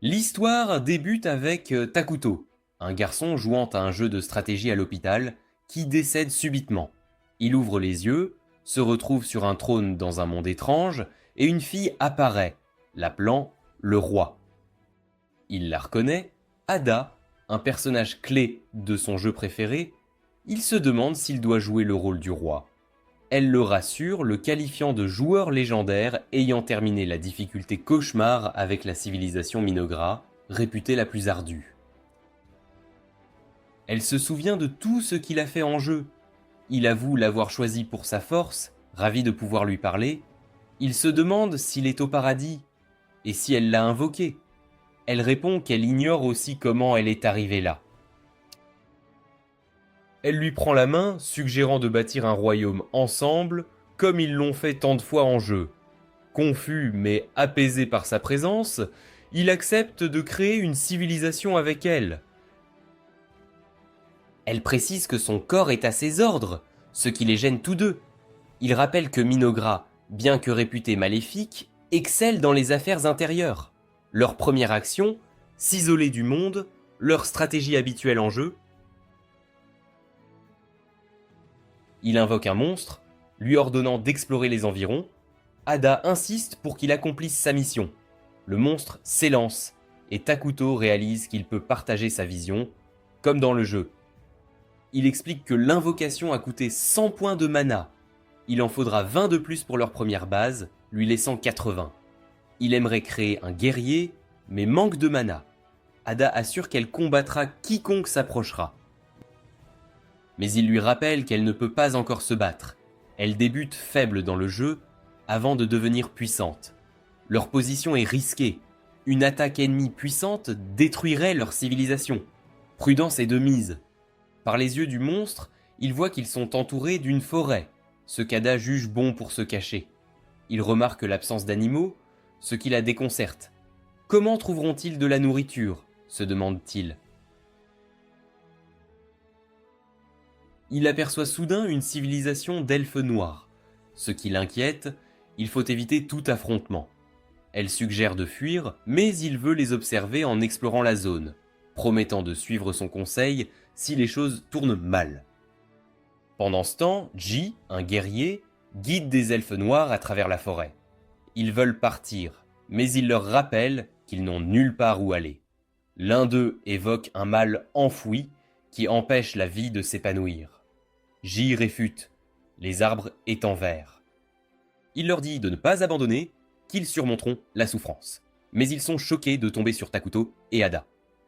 L'histoire débute avec Takuto, un garçon jouant à un jeu de stratégie à l'hôpital, qui décède subitement. Il ouvre les yeux, se retrouve sur un trône dans un monde étrange, et une fille apparaît, l'appelant le roi. Il la reconnaît, Ada, un personnage clé de son jeu préféré. Il se demande s'il doit jouer le rôle du roi. Elle le rassure, le qualifiant de joueur légendaire ayant terminé la difficulté cauchemar avec la civilisation Minogra, réputée la plus ardue. Elle se souvient de tout ce qu'il a fait en jeu. Il avoue l'avoir choisi pour sa force, ravi de pouvoir lui parler. Il se demande s'il est au paradis, et si elle l'a invoqué. Elle répond qu'elle ignore aussi comment elle est arrivée là. Elle lui prend la main, suggérant de bâtir un royaume ensemble, comme ils l'ont fait tant de fois en jeu. Confus mais apaisé par sa présence, il accepte de créer une civilisation avec elle. Elle précise que son corps est à ses ordres, ce qui les gêne tous deux. Il rappelle que Minogra, bien que réputé maléfique, excelle dans les affaires intérieures. Leur première action, s'isoler du monde, leur stratégie habituelle en jeu. Il invoque un monstre, lui ordonnant d'explorer les environs. Ada insiste pour qu'il accomplisse sa mission. Le monstre s'élance, et Takuto réalise qu'il peut partager sa vision, comme dans le jeu. Il explique que l'invocation a coûté 100 points de mana. Il en faudra 20 de plus pour leur première base, lui laissant 80. Il aimerait créer un guerrier, mais manque de mana. Ada assure qu'elle combattra quiconque s'approchera. Mais il lui rappelle qu'elle ne peut pas encore se battre. Elle débute faible dans le jeu, avant de devenir puissante. Leur position est risquée. Une attaque ennemie puissante détruirait leur civilisation. Prudence est de mise. Par les yeux du monstre, il voit qu'ils sont entourés d'une forêt, ce qu'Ada juge bon pour se cacher. Il remarque l'absence d'animaux, ce qui la déconcerte. Comment trouveront-ils de la nourriture ? Se demande-t-il. Il aperçoit soudain une civilisation d'elfes noirs. Ce qui l'inquiète, il faut éviter tout affrontement. Elle suggère de fuir, mais il veut les observer en explorant la zone, promettant de suivre son conseil si les choses tournent mal. Pendant ce temps, Ji, un guerrier, guide des elfes noirs à travers la forêt. Ils veulent partir, mais il leur rappelle qu'ils n'ont nulle part où aller. L'un d'eux évoque un mal enfoui qui empêche la vie de s'épanouir. Ji réfute, les arbres étant verts. Il leur dit de ne pas abandonner, qu'ils surmonteront la souffrance. Mais ils sont choqués de tomber sur Takuto et Ada.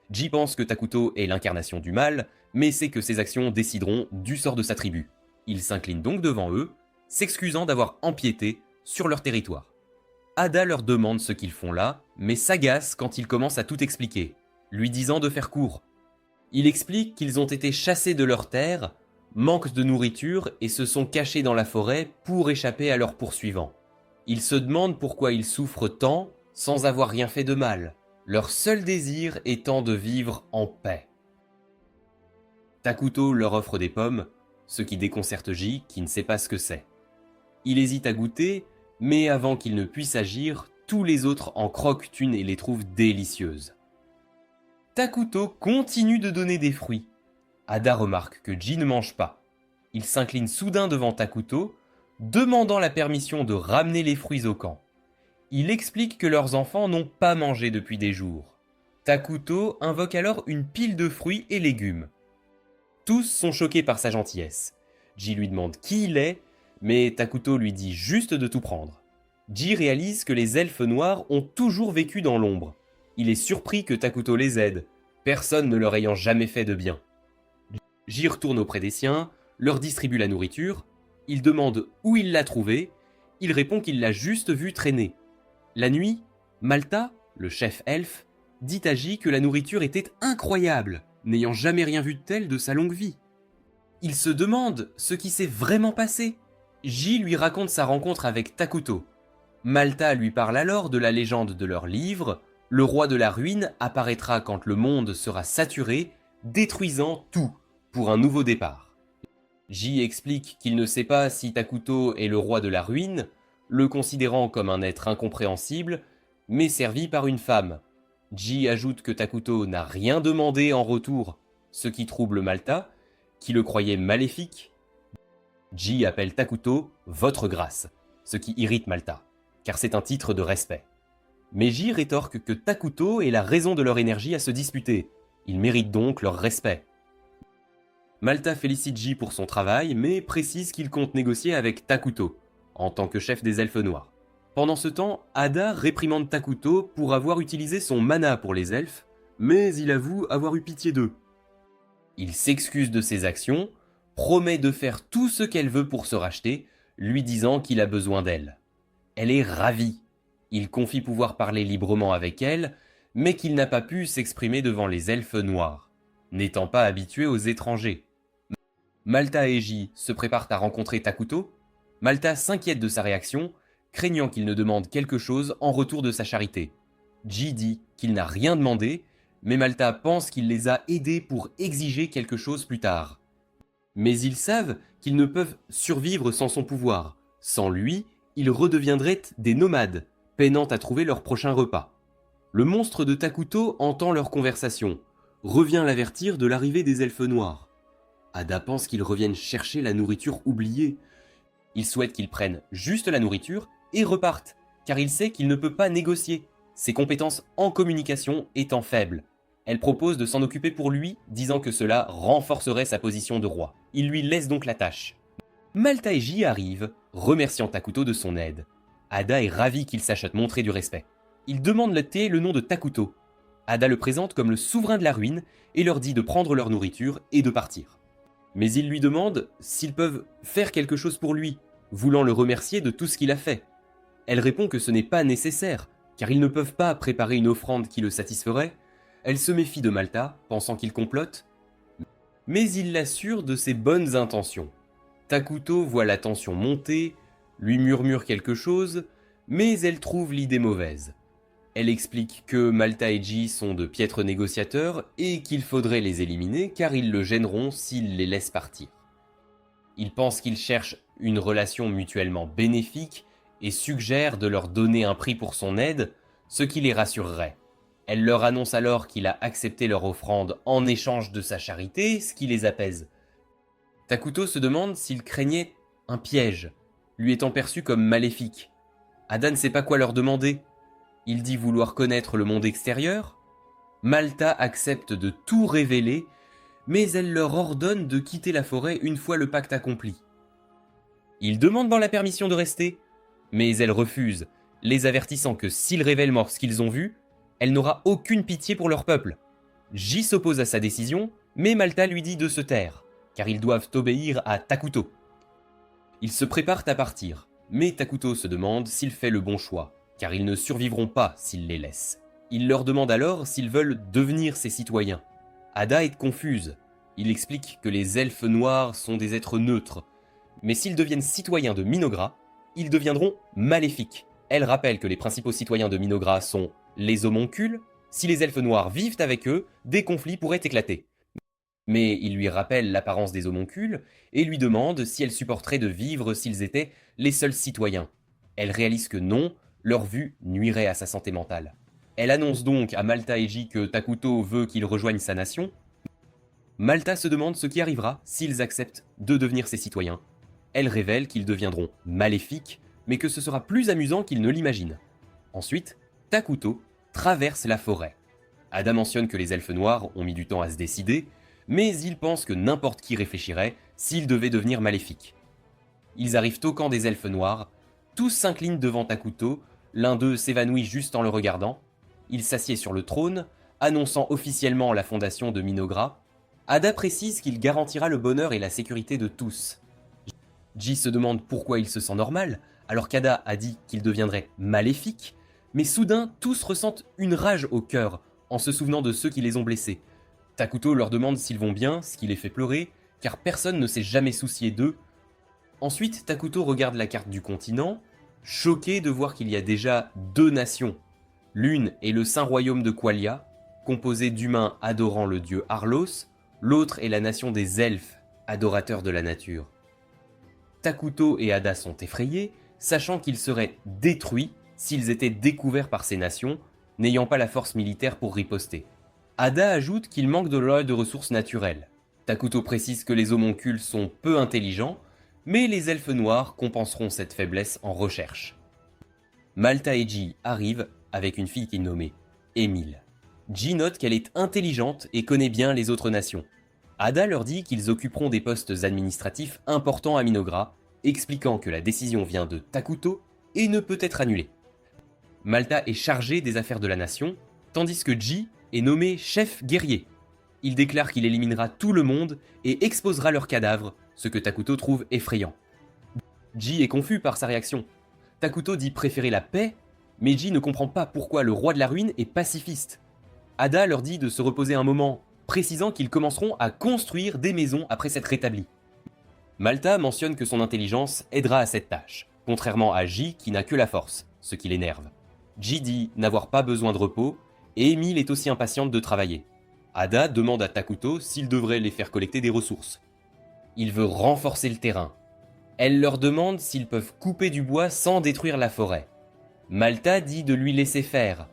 Ji pense que Takuto est l'incarnation du mal, mais sait que ses actions décideront du sort de sa tribu. Il s'incline donc devant eux, s'excusant d'avoir empiété sur leur territoire. Ada leur demande ce qu'ils font là, mais s'agace quand il commence à tout expliquer, lui disant de faire court. Il explique qu'ils ont été chassés de leur terre, manquent de nourriture et se sont cachés dans la forêt pour échapper à leurs poursuivants. Ils se demandent pourquoi ils souffrent tant sans avoir rien fait de mal, leur seul désir étant de vivre en paix. Takuto leur offre des pommes, ce qui déconcerte Ji qui ne sait pas ce que c'est. Il hésite à goûter, mais avant qu'il ne puisse agir, tous les autres en croquent une et les trouvent délicieuses. Takuto continue de donner des fruits. Ada remarque que Ji ne mange pas. Il s'incline soudain devant Takuto, demandant la permission de ramener les fruits au camp. Il explique que leurs enfants n'ont pas mangé depuis des jours. Takuto invoque alors une pile de fruits et légumes. Tous sont choqués par sa gentillesse. Ji lui demande qui il est, mais Takuto lui dit juste de tout prendre. Ji réalise que les elfes noirs ont toujours vécu dans l'ombre. Il est surpris que Takuto les aide, personne ne leur ayant jamais fait de bien. Ji retourne auprès des siens, leur distribue la nourriture, il demande où il l'a trouvée, il répond qu'il l'a juste vue traîner. La nuit, Malta, le chef elfe, dit à Ji que la nourriture était incroyable, n'ayant jamais rien vu de tel de sa longue vie. Il se demande ce qui s'est vraiment passé. Ji lui raconte sa rencontre avec Takuto. Malta lui parle alors de la légende de leur livre. Le roi de la ruine apparaîtra quand le monde sera saturé, détruisant tout pour un nouveau départ. Ji explique qu'il ne sait pas si Takuto est le roi de la ruine, le considérant comme un être incompréhensible, mais servi par une femme. Ji ajoute que Takuto n'a rien demandé en retour, ce qui trouble Malta, qui le croyait maléfique. Ji appelle Takuto « Votre grâce », ce qui irrite Malta, car c'est un titre de respect. Mais Ji rétorque que Takuto est la raison de leur énergie à se disputer, il mérite donc leur respect. Malta félicite Ji pour son travail, mais précise qu'il compte négocier avec Takuto, en tant que chef des elfes noirs. Pendant ce temps, Ada réprimande Takuto pour avoir utilisé son mana pour les elfes, mais il avoue avoir eu pitié d'eux. Il s'excuse de ses actions, promet de faire tout ce qu'elle veut pour se racheter, lui disant qu'il a besoin d'elle. Elle est ravie. Il confie pouvoir parler librement avec elle, mais qu'il n'a pas pu s'exprimer devant les elfes noirs, n'étant pas habitué aux étrangers. Malta et Ji se préparent à rencontrer Takuto. Malta s'inquiète de sa réaction, craignant qu'il ne demande quelque chose en retour de sa charité. Ji dit qu'il n'a rien demandé, mais Malta pense qu'il les a aidés pour exiger quelque chose plus tard. Mais ils savent qu'ils ne peuvent survivre sans son pouvoir. Sans lui, ils redeviendraient des nomades, peinant à trouver leur prochain repas. Le monstre de Takuto entend leur conversation, revient l'avertir de l'arrivée des elfes noirs. Ada pense qu'ils reviennent chercher la nourriture oubliée. Il souhaite qu'ils prennent juste la nourriture et repartent, car il sait qu'il ne peut pas négocier, ses compétences en communication étant faibles. Elle propose de s'en occuper pour lui, disant que cela renforcerait sa position de roi. Il lui laisse donc la tâche. Malta et Ji arrivent, remerciant Takuto de son aide. Ada est ravie qu'il sache montrer du respect. Il demande le nom de Takuto. Ada le présente comme le souverain de la ruine et leur dit de prendre leur nourriture et de partir. Mais il lui demande s'ils peuvent faire quelque chose pour lui, voulant le remercier de tout ce qu'il a fait. Elle répond que ce n'est pas nécessaire, car ils ne peuvent pas préparer une offrande qui le satisferait. Elle se méfie de Malta, pensant qu'il complote, mais il l'assure de ses bonnes intentions. Takuto voit la tension monter, lui murmure quelque chose, mais elle trouve l'idée mauvaise. Elle explique que Malta et Ji sont de piètres négociateurs et qu'il faudrait les éliminer car ils le gêneront s'il les laisse partir. Il pense qu'ils cherchent une relation mutuellement bénéfique et suggère de leur donner un prix pour son aide, ce qui les rassurerait. Elle leur annonce alors qu'il a accepté leur offrande en échange de sa charité, ce qui les apaise. Takuto se demande s'il craignait un piège, lui étant perçu comme maléfique. Ada ne sait pas quoi leur demander. Il dit vouloir connaître le monde extérieur. Malta accepte de tout révéler, mais elle leur ordonne de quitter la forêt une fois le pacte accompli. Ils demandent la permission de rester, mais elle refuse, les avertissant que s'ils révèlent ce qu'ils ont vu, elle n'aura aucune pitié pour leur peuple. Ji s'oppose à sa décision, mais Malta lui dit de se taire, car ils doivent obéir à Takuto. Ils se préparent à partir, mais Takuto se demande s'il fait le bon choix, car ils ne survivront pas s'il les laisse. Il leur demande alors s'ils veulent devenir ses citoyens. Ada est confuse. Il explique que les elfes noirs sont des êtres neutres, mais s'ils deviennent citoyens de Minogra, ils deviendront maléfiques. Elle rappelle que les principaux citoyens de Minogra sont les homoncules. Si les elfes noirs vivent avec eux, des conflits pourraient éclater. Mais il lui rappelle l'apparence des homoncules et lui demande si elle supporterait de vivre s'ils étaient les seuls citoyens. Elle réalise que non, leur vue nuirait à sa santé mentale. Elle annonce donc à Malta et Ji que Takuto veut qu'ils rejoignent sa nation. Malta se demande ce qui arrivera s'ils acceptent de devenir ses citoyens. Elle révèle qu'ils deviendront maléfiques, mais que ce sera plus amusant qu'ils ne l'imaginent. Ensuite, Takuto traverse la forêt. Ada mentionne que les elfes noirs ont mis du temps à se décider, mais il pense que n'importe qui réfléchirait s'ils devaient devenir maléfiques. Ils arrivent au camp des elfes noirs, tous s'inclinent devant Takuto, l'un d'eux s'évanouit juste en le regardant. Il s'assied sur le trône, annonçant officiellement la fondation de Minogra. Ada précise qu'il garantira le bonheur et la sécurité de tous. Ji se demande pourquoi il se sent normal, alors qu'Ada a dit qu'il deviendrait maléfique, mais soudain tous ressentent une rage au cœur, en se souvenant de ceux qui les ont blessés. Takuto leur demande s'ils vont bien, ce qui les fait pleurer, car personne ne s'est jamais soucié d'eux. Ensuite, Takuto regarde la carte du continent, choqué de voir qu'il y a déjà 2 nations. L'une est le Saint Royaume de Qualia, composé d'humains adorant le dieu Arlos, l'autre est la nation des elfes, adorateurs de la nature. Takuto et Ada sont effrayés, sachant qu'ils seraient détruits s'ils étaient découverts par ces nations, n'ayant pas la force militaire pour riposter. Ada ajoute qu'il manque de ressources naturelles. Takuto précise que les homoncules sont peu intelligents, mais les elfes noirs compenseront cette faiblesse en recherche. Malta et Ji arrivent avec une fille qui est nommée Emile. Ji note qu'elle est intelligente et connaît bien les autres nations. Ada leur dit qu'ils occuperont des postes administratifs importants à Minogra, expliquant que la décision vient de Takuto et ne peut être annulée. Malta est chargé des affaires de la nation, tandis que Ji est nommé chef guerrier. Il déclare qu'il éliminera tout le monde et exposera leurs cadavres, ce que Takuto trouve effrayant. Ji est confus par sa réaction. Takuto dit préférer la paix, mais Ji ne comprend pas pourquoi le roi de la ruine est pacifiste. Ada leur dit de se reposer un moment, précisant qu'ils commenceront à construire des maisons après s'être rétablis. Malta mentionne que son intelligence aidera à cette tâche, contrairement à Ji qui n'a que la force, ce qui l'énerve. Ji dit n'avoir pas besoin de repos, et Emile est aussi impatiente de travailler. Ada demande à Takuto s'il devrait les faire collecter des ressources. Il veut renforcer le terrain. Elle leur demande s'ils peuvent couper du bois sans détruire la forêt. Malta dit de lui laisser faire.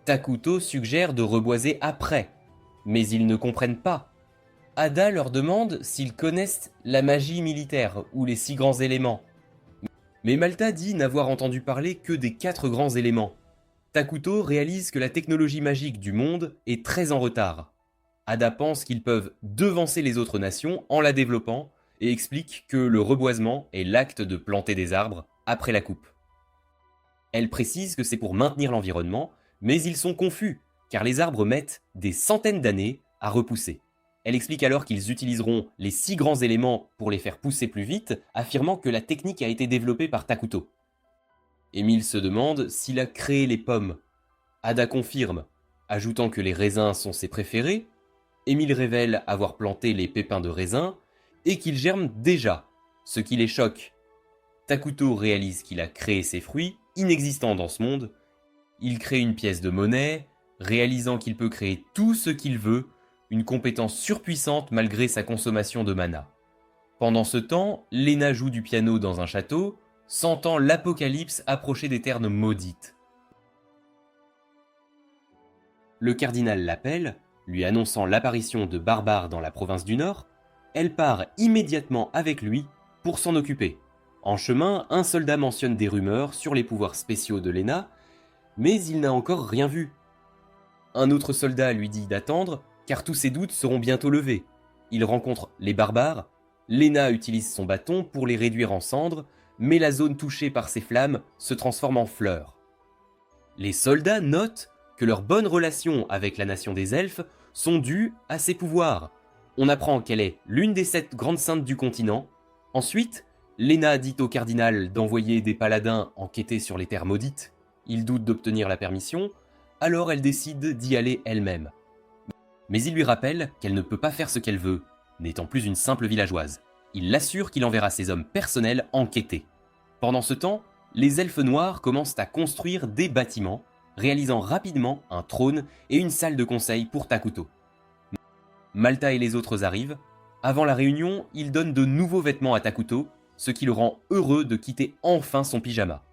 Takuto suggère de reboiser après, mais ils ne comprennent pas. Ada leur demande s'ils connaissent la magie militaire ou les 6 grands éléments. Mais Malta dit n'avoir entendu parler que des 4 grands éléments. Takuto réalise que la technologie magique du monde est très en retard. Ada pense qu'ils peuvent devancer les autres nations en la développant et explique que le reboisement est l'acte de planter des arbres après la coupe. Elle précise que c'est pour maintenir l'environnement, mais ils sont confus, car les arbres mettent des centaines d'années à repousser. Elle explique alors qu'ils utiliseront les 6 grands éléments pour les faire pousser plus vite, affirmant que la technique a été développée par Takuto. Emile se demande s'il a créé les pommes. Ada confirme, ajoutant que les raisins sont ses préférés. Emile révèle avoir planté les pépins de raisin et qu'ils germent déjà, ce qui les choque. Takuto réalise qu'il a créé ces fruits, inexistants dans ce monde. Il crée une pièce de monnaie, réalisant qu'il peut créer tout ce qu'il veut, une compétence surpuissante malgré sa consommation de mana. Pendant ce temps, Lena joue du piano dans un château, sentant l'apocalypse approcher des terres maudites. Le cardinal l'appelle, lui annonçant l'apparition de barbares dans la province du Nord. Elle part immédiatement avec lui pour s'en occuper. En chemin, un soldat mentionne des rumeurs sur les pouvoirs spéciaux de Lena, mais il n'a encore rien vu. Un autre soldat lui dit d'attendre, car tous ses doutes seront bientôt levés. Il rencontre les barbares. Lena utilise son bâton pour les réduire en cendres, mais la zone touchée par ces flammes se transforme en fleurs. Les soldats notent que leurs bonnes relations avec la nation des elfes sont dues à ses pouvoirs. On apprend qu'elle est l'une des 7 grandes saintes du continent. Ensuite, Lena dit au cardinal d'envoyer des paladins enquêter sur les terres maudites. Il doute d'obtenir la permission, alors elle décide d'y aller elle-même. Mais il lui rappelle qu'elle ne peut pas faire ce qu'elle veut, n'étant plus une simple villageoise. Il l'assure qu'il enverra ses hommes personnels enquêter. Pendant ce temps, les elfes noirs commencent à construire des bâtiments, réalisant rapidement un trône et une salle de conseil pour Takuto. Malta et les autres arrivent. Avant la réunion, ils donnent de nouveaux vêtements à Takuto, ce qui le rend heureux de quitter enfin son pyjama.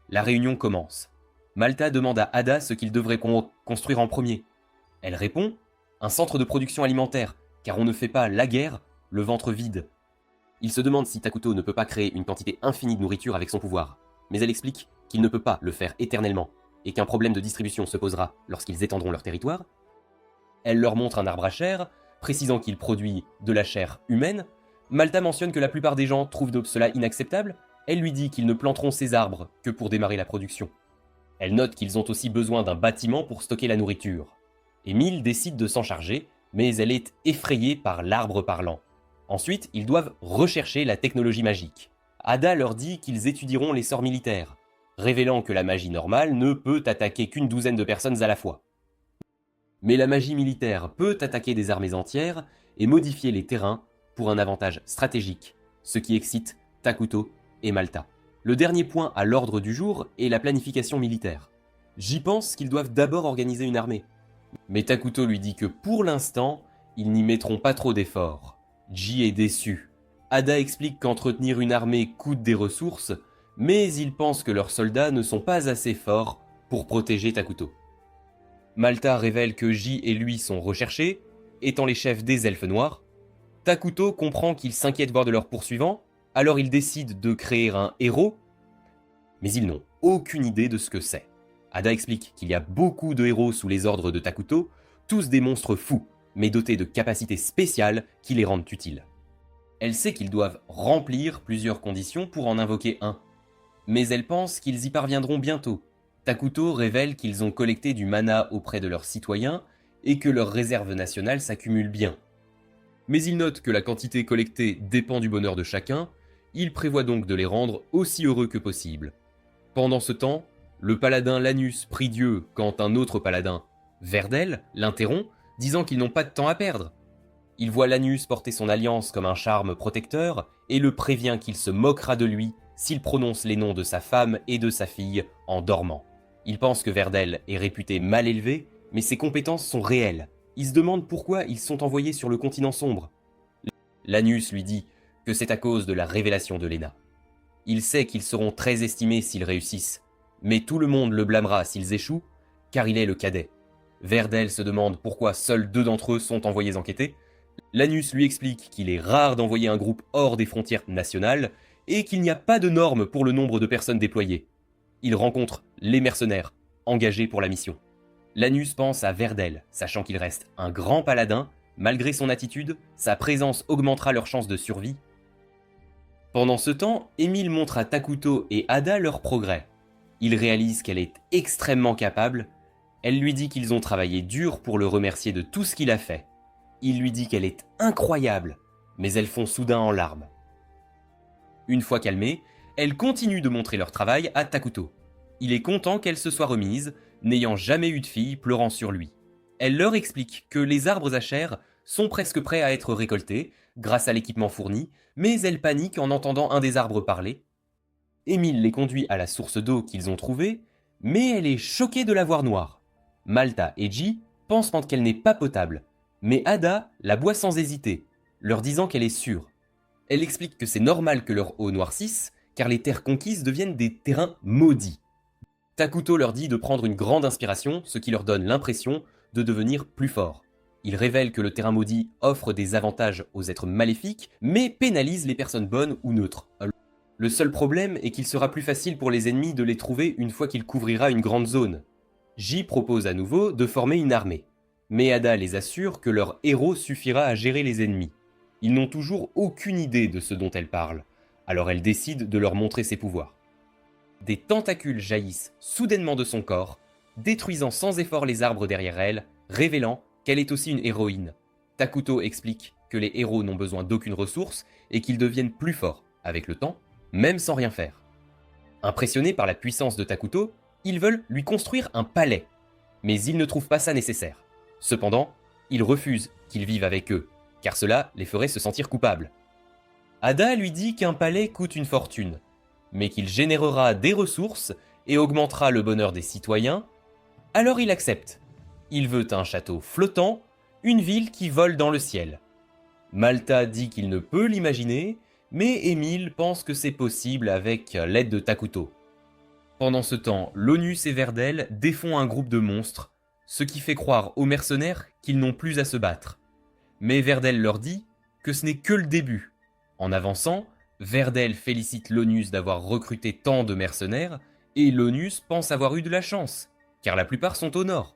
La réunion commence. Malta demande à Ada ce qu'il devrait construire en premier. Elle répond « Un centre de production alimentaire, car on ne fait pas la guerre, le ventre vide. » Il se demande si Takuto ne peut pas créer une quantité infinie de nourriture avec son pouvoir, mais elle explique qu'il ne peut pas le faire éternellement, et qu'un problème de distribution se posera lorsqu'ils étendront leur territoire. Elle leur montre un arbre à chair, précisant qu'il produit de la chair humaine. Malta mentionne que la plupart des gens trouvent cela inacceptable. Elle lui dit qu'ils ne planteront ces arbres que pour démarrer la production. Elle note qu'ils ont aussi besoin d'un bâtiment pour stocker la nourriture. Emile décide de s'en charger, mais elle est effrayée par l'arbre parlant. Ensuite, ils doivent rechercher la technologie magique. Ada leur dit qu'ils étudieront les sorts militaires, révélant que la magie normale ne peut attaquer qu'une douzaine de personnes à la fois. Mais la magie militaire peut attaquer des armées entières et modifier les terrains pour un avantage stratégique, ce qui excite Takuto et Malta. Le dernier point à l'ordre du jour est la planification militaire. J'y pense qu'ils doivent d'abord organiser une armée. Mais Takuto lui dit que pour l'instant, ils n'y mettront pas trop d'efforts. Ji est déçu. Ada explique qu'entretenir une armée coûte des ressources, mais il pense que leurs soldats ne sont pas assez forts pour protéger Takuto. Malta révèle que J et lui sont recherchés, étant les chefs des elfes noirs. Takuto comprend qu'ils s'inquiètent voir de leurs poursuivants, alors ils décident de créer un héros, mais ils n'ont aucune idée de ce que c'est. Ada explique qu'il y a beaucoup de héros sous les ordres de Takuto, tous des monstres fous, mais dotés de capacités spéciales qui les rendent utiles. Elle sait qu'ils doivent remplir plusieurs conditions pour en invoquer un, mais elle pense qu'ils y parviendront bientôt. Takuto révèle qu'ils ont collecté du mana auprès de leurs citoyens et que leurs réserves nationales s'accumulent bien. Mais il note que la quantité collectée dépend du bonheur de chacun, il prévoit donc de les rendre aussi heureux que possible. Pendant ce temps, le paladin Lanus prie Dieu quand un autre paladin, Verdel, l'interrompt, disant qu'ils n'ont pas de temps à perdre. Il voit Lanus porter son alliance comme un charme protecteur et le prévient qu'il se moquera de lui s'il prononce les noms de sa femme et de sa fille en dormant. Il pense que Verdel est réputé mal élevé, mais ses compétences sont réelles. Il se demande pourquoi ils sont envoyés sur le continent sombre. Lanus lui dit que c'est à cause de la révélation de Lena. Il sait qu'ils seront très estimés s'ils réussissent, mais tout le monde le blâmera s'ils échouent, car il est le cadet. Verdel se demande pourquoi seuls 2 d'entre eux sont envoyés enquêter. Lanus lui explique qu'il est rare d'envoyer un groupe hors des frontières nationales et qu'il n'y a pas de normes pour le nombre de personnes déployées. Il rencontre les mercenaires, engagés pour la mission. Lanus pense à Verdel, sachant qu'il reste un grand paladin. Malgré son attitude, sa présence augmentera leurs chances de survie. Pendant ce temps, Emile montre à Takuto et Ada leur progrès. Il réalise qu'elle est extrêmement capable. Elle lui dit qu'ils ont travaillé dur pour le remercier de tout ce qu'il a fait. Il lui dit qu'elle est incroyable, mais elles fond soudain en larmes. Une fois calmée, elles continuent de montrer leur travail à Takuto. Il est content qu'elle se soit remise, n'ayant jamais eu de fille pleurant sur lui. Elle leur explique que les arbres à chair sont presque prêts à être récoltés, grâce à l'équipement fourni, mais elle panique en entendant un des arbres parler. Émile les conduit à la source d'eau qu'ils ont trouvée, mais elle est choquée de la voir noire. Malta et J pensent qu'elle n'est pas potable, mais Ada la boit sans hésiter, leur disant qu'elle est sûre. Elle explique que c'est normal que leur eau noircisse, car les terres conquises deviennent des terrains maudits. Takuto leur dit de prendre une grande inspiration, ce qui leur donne l'impression de devenir plus forts. Il révèle que le terrain maudit offre des avantages aux êtres maléfiques, mais pénalise les personnes bonnes ou neutres. Le seul problème est qu'il sera plus facile pour les ennemis de les trouver une fois qu'il couvrira une grande zone. J propose à nouveau de former une armée, mais Ada les assure que leur héros suffira à gérer les ennemis. Ils n'ont toujours aucune idée de ce dont elle parle, alors elle décide de leur montrer ses pouvoirs. Des tentacules jaillissent soudainement de son corps, détruisant sans effort les arbres derrière elle, révélant qu'elle est aussi une héroïne. Takuto explique que les héros n'ont besoin d'aucune ressource et qu'ils deviennent plus forts avec le temps, même sans rien faire. Impressionnés par la puissance de Takuto, ils veulent lui construire un palais, mais ils ne trouvent pas ça nécessaire. Cependant, ils refusent qu'ils vivent avec eux, car cela les ferait se sentir coupables. Ada lui dit qu'un palais coûte une fortune, mais qu'il générera des ressources et augmentera le bonheur des citoyens, alors il accepte. Il veut un château flottant, une ville qui vole dans le ciel. Malta dit qu'il ne peut l'imaginer, mais Émile pense que c'est possible avec l'aide de Takuto. Pendant ce temps, Lonus et Verdel défont un groupe de monstres, ce qui fait croire aux mercenaires qu'ils n'ont plus à se battre. Mais Verdel leur dit que ce n'est que le début. En avançant, Verdel félicite Lonus d'avoir recruté tant de mercenaires, et Lonus pense avoir eu de la chance, car la plupart sont au nord.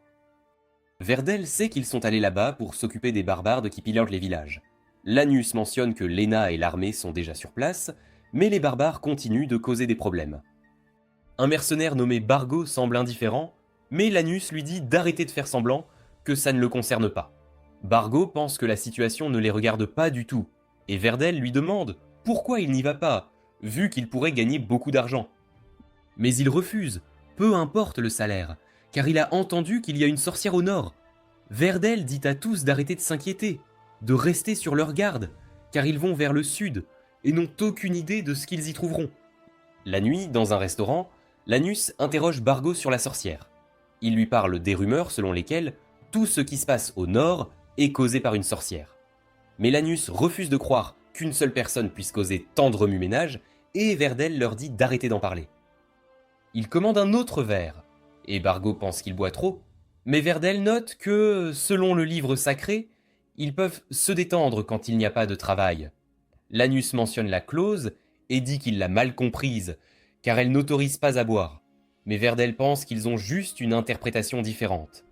Verdel sait qu'ils sont allés là-bas pour s'occuper des barbares qui pilotent les villages. Lanus mentionne que Lena et l'armée sont déjà sur place, mais les barbares continuent de causer des problèmes. Un mercenaire nommé Bargo semble indifférent, mais Lanus lui dit d'arrêter de faire semblant que ça ne le concerne pas. Bargo pense que la situation ne les regarde pas du tout, et Verdel lui demande pourquoi il n'y va pas, vu qu'il pourrait gagner beaucoup d'argent. Mais il refuse, peu importe le salaire, car il a entendu qu'il y a une sorcière au nord. Verdel dit à tous d'arrêter de s'inquiéter, de rester sur leur garde, car ils vont vers le sud et n'ont aucune idée de ce qu'ils y trouveront. La nuit, dans un restaurant, Lanus interroge Bargo sur la sorcière. Il lui parle des rumeurs selon lesquelles tout ce qui se passe au nord est causé par une sorcière. Mais Lanus refuse de croire qu'une seule personne puisse causer tant de remue-ménage, et Verdel leur dit d'arrêter d'en parler. Il commande un autre verre, et Bargo pense qu'il boit trop. Mais Verdel note que, selon le livre sacré, ils peuvent se détendre quand il n'y a pas de travail. Lanus mentionne la clause et dit qu'il l'a mal comprise, car elle n'autorise pas à boire. Mais Verdel pense qu'ils ont juste une interprétation différente.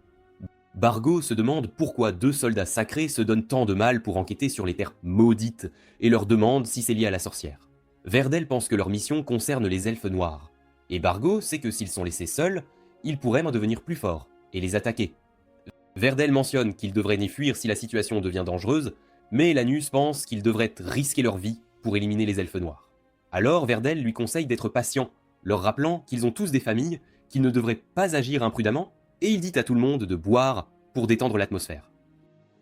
Bargo se demande pourquoi 2 soldats sacrés se donnent tant de mal pour enquêter sur les terres maudites et leur demande si c'est lié à la sorcière. Verdel pense que leur mission concerne les elfes noirs. Et Bargo sait que s'ils sont laissés seuls, ils pourraient en devenir plus forts et les attaquer. Verdel mentionne qu'ils devraient n'y fuir si la situation devient dangereuse, mais Lanus pense qu'ils devraient risquer leur vie pour éliminer les elfes noirs. Alors Verdel lui conseille d'être patient, leur rappelant qu'ils ont tous des familles, qu'ils ne devraient pas agir imprudemment, et il dit à tout le monde de boire pour détendre l'atmosphère.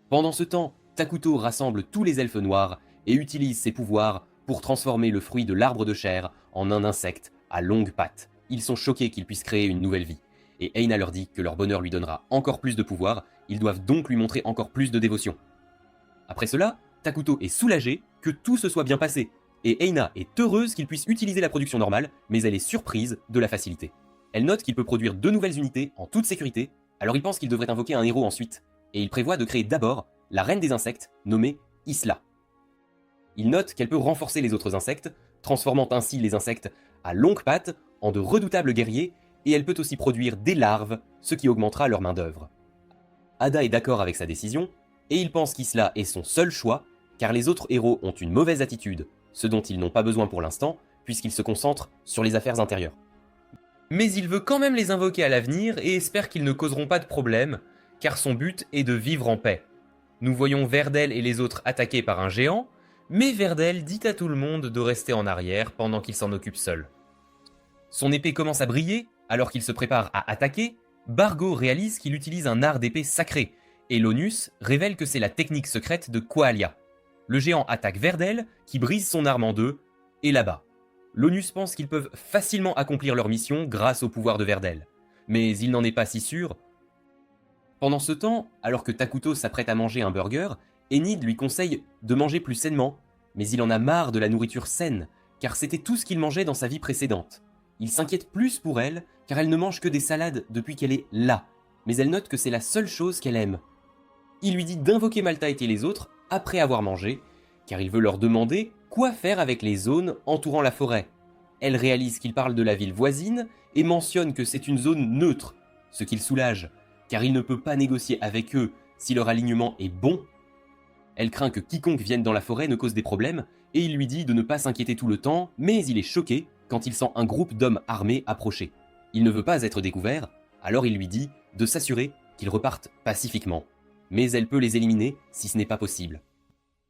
Pendant ce temps, Takuto rassemble tous les elfes noirs et utilise ses pouvoirs pour transformer le fruit de l'arbre de chair en un insecte à longues pattes. Ils sont choqués qu'ils puissent créer une nouvelle vie. Et Eina leur dit que leur bonheur lui donnera encore plus de pouvoir, ils doivent donc lui montrer encore plus de dévotion. Après cela, Takuto est soulagé que tout se soit bien passé, et Eina est heureuse qu'il puisse utiliser la production normale, mais elle est surprise de la facilité. Elle note qu'il peut produire 2 nouvelles unités en toute sécurité, alors il pense qu'il devrait invoquer un héros ensuite, et il prévoit de créer d'abord la reine des insectes, nommée Isla. Il note qu'elle peut renforcer les autres insectes, transformant ainsi les insectes à longues pattes en de redoutables guerriers, et elle peut aussi produire des larves, ce qui augmentera leur main-d'œuvre. Ada est d'accord avec sa décision, et il pense qu'Isla est son seul choix, car les autres héros ont une mauvaise attitude, ce dont ils n'ont pas besoin pour l'instant, puisqu'ils se concentrent sur les affaires intérieures. Mais il veut quand même les invoquer à l'avenir et espère qu'ils ne causeront pas de problème, car son but est de vivre en paix. Nous voyons Verdel et les autres attaqués par un géant, mais Verdel dit à tout le monde de rester en arrière pendant qu'il s'en occupe seul. Son épée commence à briller, alors qu'il se prépare à attaquer, Bargo réalise qu'il utilise un art d'épée sacré, et Lonus révèle que c'est la technique secrète de Qualia. Le géant attaque Verdel, qui brise son arme en 2, et l'abat. Lonus pense qu'ils peuvent facilement accomplir leur mission grâce au pouvoir de Verdel, mais il n'en est pas si sûr. Pendant ce temps, alors que Takuto s'apprête à manger un burger, Enid lui conseille de manger plus sainement, mais il en a marre de la nourriture saine, car c'était tout ce qu'il mangeait dans sa vie précédente. Il s'inquiète plus pour elle, car elle ne mange que des salades depuis qu'elle est là, mais elle note que c'est la seule chose qu'elle aime. Il lui dit d'invoquer Maltaït et les autres après avoir mangé, car il veut leur demander quoi faire avec les zones entourant la forêt. Elle réalise qu'il parle de la ville voisine et mentionne que c'est une zone neutre, ce qui le soulage, car il ne peut pas négocier avec eux si leur alignement est bon. Elle craint que quiconque vienne dans la forêt ne cause des problèmes, et il lui dit de ne pas s'inquiéter tout le temps, mais il est choqué quand il sent un groupe d'hommes armés approcher. Il ne veut pas être découvert, alors il lui dit de s'assurer qu'ils repartent pacifiquement. Mais elle peut les éliminer si ce n'est pas possible.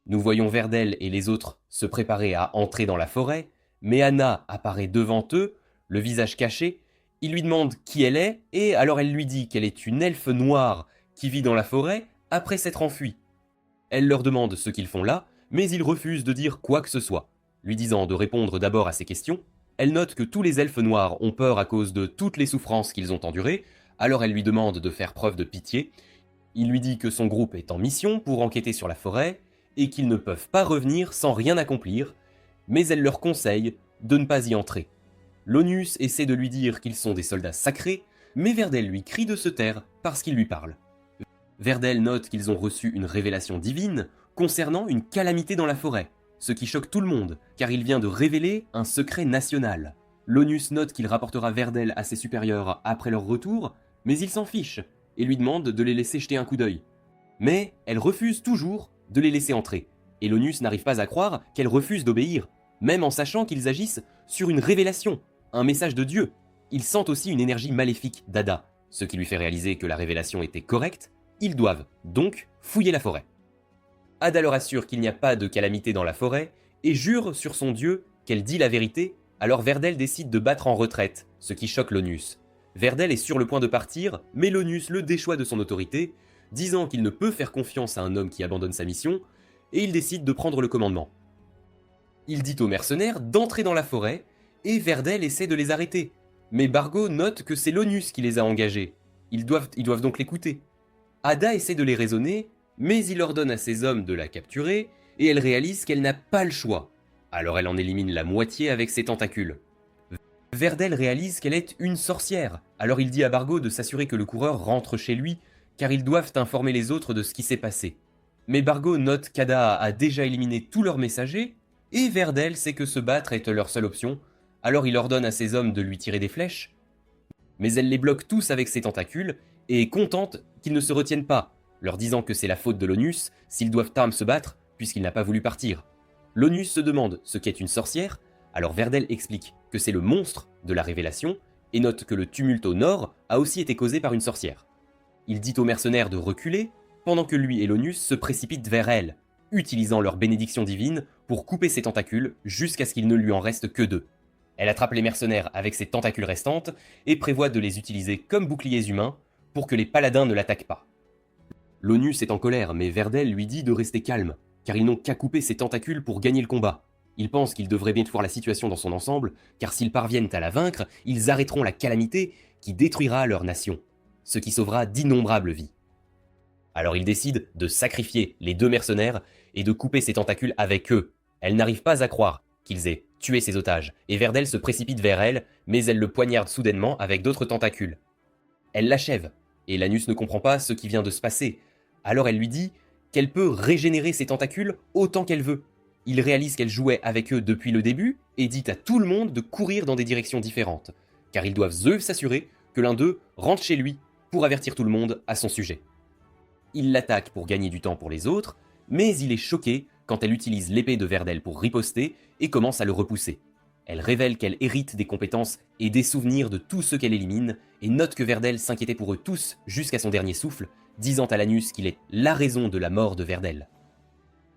Nous voyons Verdel et les autres se préparer à entrer dans la forêt, mais Anna apparaît devant eux, le visage caché. Il lui demande qui elle est, et alors elle lui dit qu'elle est une elfe noire qui vit dans la forêt après s'être enfuie. Elle leur demande ce qu'ils font là, mais ils refusent de dire quoi que ce soit. Lui disant de répondre d'abord à ses questions, elle note que tous les elfes noirs ont peur à cause de toutes les souffrances qu'ils ont endurées, alors elle lui demande de faire preuve de pitié. Il lui dit que son groupe est en mission pour enquêter sur la forêt, et qu'ils ne peuvent pas revenir sans rien accomplir, mais elle leur conseille de ne pas y entrer. Lonus essaie de lui dire qu'ils sont des soldats sacrés, mais Verdel lui crie de se taire parce qu'il lui parle. Verdel note qu'ils ont reçu une révélation divine concernant une calamité dans la forêt, ce qui choque tout le monde, car il vient de révéler un secret national. Lonus note qu'il rapportera Verdel à ses supérieurs après leur retour, mais il s'en fiche, et lui demande de les laisser jeter un coup d'œil. Mais elle refuse toujours de les laisser entrer, et Lonus n'arrive pas à croire qu'elle refuse d'obéir, même en sachant qu'ils agissent sur une révélation, un message de Dieu. Ils sentent aussi une énergie maléfique d'Ada, ce qui lui fait réaliser que la révélation était correcte. Ils doivent donc fouiller la forêt. Ada leur assure qu'il n'y a pas de calamité dans la forêt, et jure sur son Dieu qu'elle dit la vérité, alors Verdel décide de battre en retraite, ce qui choque Lonus. Verdel est sur le point de partir, mais Lonus le déchoit de son autorité, disant qu'il ne peut faire confiance à un homme qui abandonne sa mission, et il décide de prendre le commandement. Il dit aux mercenaires d'entrer dans la forêt, et Verdel essaie de les arrêter. Mais Bargo note que c'est Lonus qui les a engagés. Ils doivent donc l'écouter. Ada essaie de les raisonner, mais il ordonne à ses hommes de la capturer, et elle réalise qu'elle n'a pas le choix. Alors elle en élimine la moitié avec ses tentacules. Verdel réalise qu'elle est une sorcière, alors il dit à Bargo de s'assurer que le coureur rentre chez lui, car ils doivent informer les autres de ce qui s'est passé. Mais Bargo note qu'Ada a déjà éliminé tous leurs messagers, et Verdel sait que se battre est leur seule option, alors il ordonne à ses hommes de lui tirer des flèches, mais elle les bloque tous avec ses tentacules, et est contente qu'ils ne se retiennent pas, leur disant que c'est la faute de l'Onus s'ils doivent se battre, puisqu'il n'a pas voulu partir. L'Onus se demande ce qu'est une sorcière, alors Verdel explique que c'est le monstre de la révélation, et note que le tumulte au nord a aussi été causé par une sorcière. Il dit aux mercenaires de reculer, pendant que lui et l'Onus se précipitent vers elle, utilisant leur bénédiction divine pour couper ses tentacules jusqu'à ce qu'il ne lui en reste que 2. Elle attrape les mercenaires avec ses tentacules restantes et prévoit de les utiliser comme boucliers humains pour que les paladins ne l'attaquent pas. L'Onus est en colère, mais Verdel lui dit de rester calme, car ils n'ont qu'à couper ses tentacules pour gagner le combat. Il pense qu'il devrait bien voir la situation dans son ensemble, car s'ils parviennent à la vaincre, ils arrêteront la calamité qui détruira leur nation, ce qui sauvera d'innombrables vies. Alors il décide de sacrifier les 2 mercenaires et de couper ses tentacules avec eux. Elle n'arrive pas à croire qu'ils aient tué ses otages, et Verdel se précipite vers elle, mais elle le poignarde soudainement avec d'autres tentacules. Elle l'achève, et l'Anus ne comprend pas ce qui vient de se passer. Alors elle lui dit qu'elle peut régénérer ses tentacules autant qu'elle veut. Il réalise qu'elle jouait avec eux depuis le début, et dit à tout le monde de courir dans des directions différentes, car ils doivent eux s'assurer que l'un d'eux rentre chez lui pour avertir tout le monde à son sujet. Il l'attaque pour gagner du temps pour les autres, mais il est choqué quand elle utilise l'épée de Verdel pour riposter et commence à le repousser. Elle révèle qu'elle hérite des compétences et des souvenirs de tous ceux qu'elle élimine, et note que Verdel s'inquiétait pour eux tous jusqu'à son dernier souffle, disant à l'Anus qu'il est la raison de la mort de Verdel.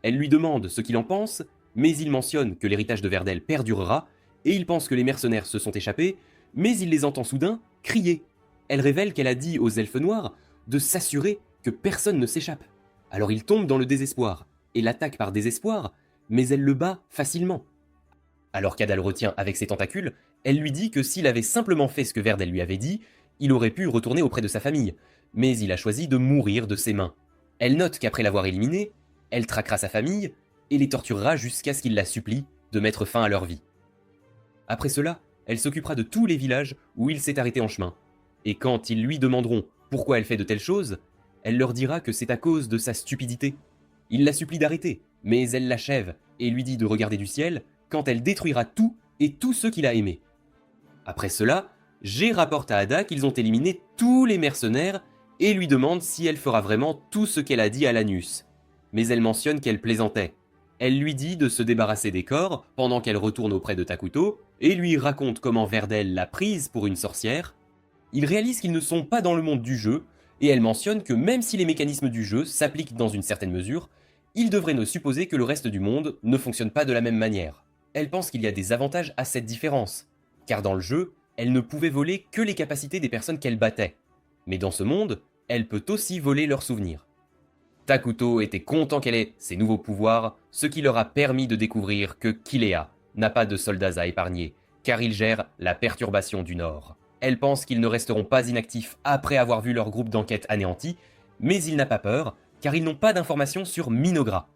Elle lui demande ce qu'il en pense, mais il mentionne que l'héritage de Verdel perdurera, et il pense que les mercenaires se sont échappés, mais il les entend soudain crier. Elle révèle qu'elle a dit aux elfes noirs de s'assurer que personne ne s'échappe. Alors il tombe dans le désespoir, et l'attaque par désespoir, mais elle le bat facilement. Alors qu'Ada le retient avec ses tentacules, elle lui dit que s'il avait simplement fait ce que Verdel lui avait dit, il aurait pu retourner auprès de sa famille, mais il a choisi de mourir de ses mains. Elle note qu'après l'avoir éliminé, elle traquera sa famille et les torturera jusqu'à ce qu'il la supplie de mettre fin à leur vie. Après cela, elle s'occupera de tous les villages où il s'est arrêté en chemin, et quand ils lui demanderont pourquoi elle fait de telles choses, elle leur dira que c'est à cause de sa stupidité. Il la supplie d'arrêter, mais elle l'achève et lui dit de regarder du ciel quand elle détruira tout et tous ceux qu'il a aimés. Après cela, G rapporte à Ada qu'ils ont éliminé tous les mercenaires et lui demande si elle fera vraiment tout ce qu'elle a dit à l'Anus. Mais elle mentionne qu'elle plaisantait. Elle lui dit de se débarrasser des corps pendant qu'elle retourne auprès de Takuto et lui raconte comment Verdel l'a prise pour une sorcière. Ils réalisent qu'ils ne sont pas dans le monde du jeu et elle mentionne que même si les mécanismes du jeu s'appliquent dans une certaine mesure, il devrait ne supposer que le reste du monde ne fonctionne pas de la même manière. Elle pense qu'il y a des avantages à cette différence, car dans le jeu, elle ne pouvait voler que les capacités des personnes qu'elle battait. Mais dans ce monde, elle peut aussi voler leurs souvenirs. Takuto était content qu'elle ait ses nouveaux pouvoirs, ce qui leur a permis de découvrir que Kilea n'a pas de soldats à épargner, car il gère la perturbation du Nord. Elle pense qu'ils ne resteront pas inactifs après avoir vu leur groupe d'enquête anéanti, mais il n'a pas peur, car ils n'ont pas d'informations sur Minogra.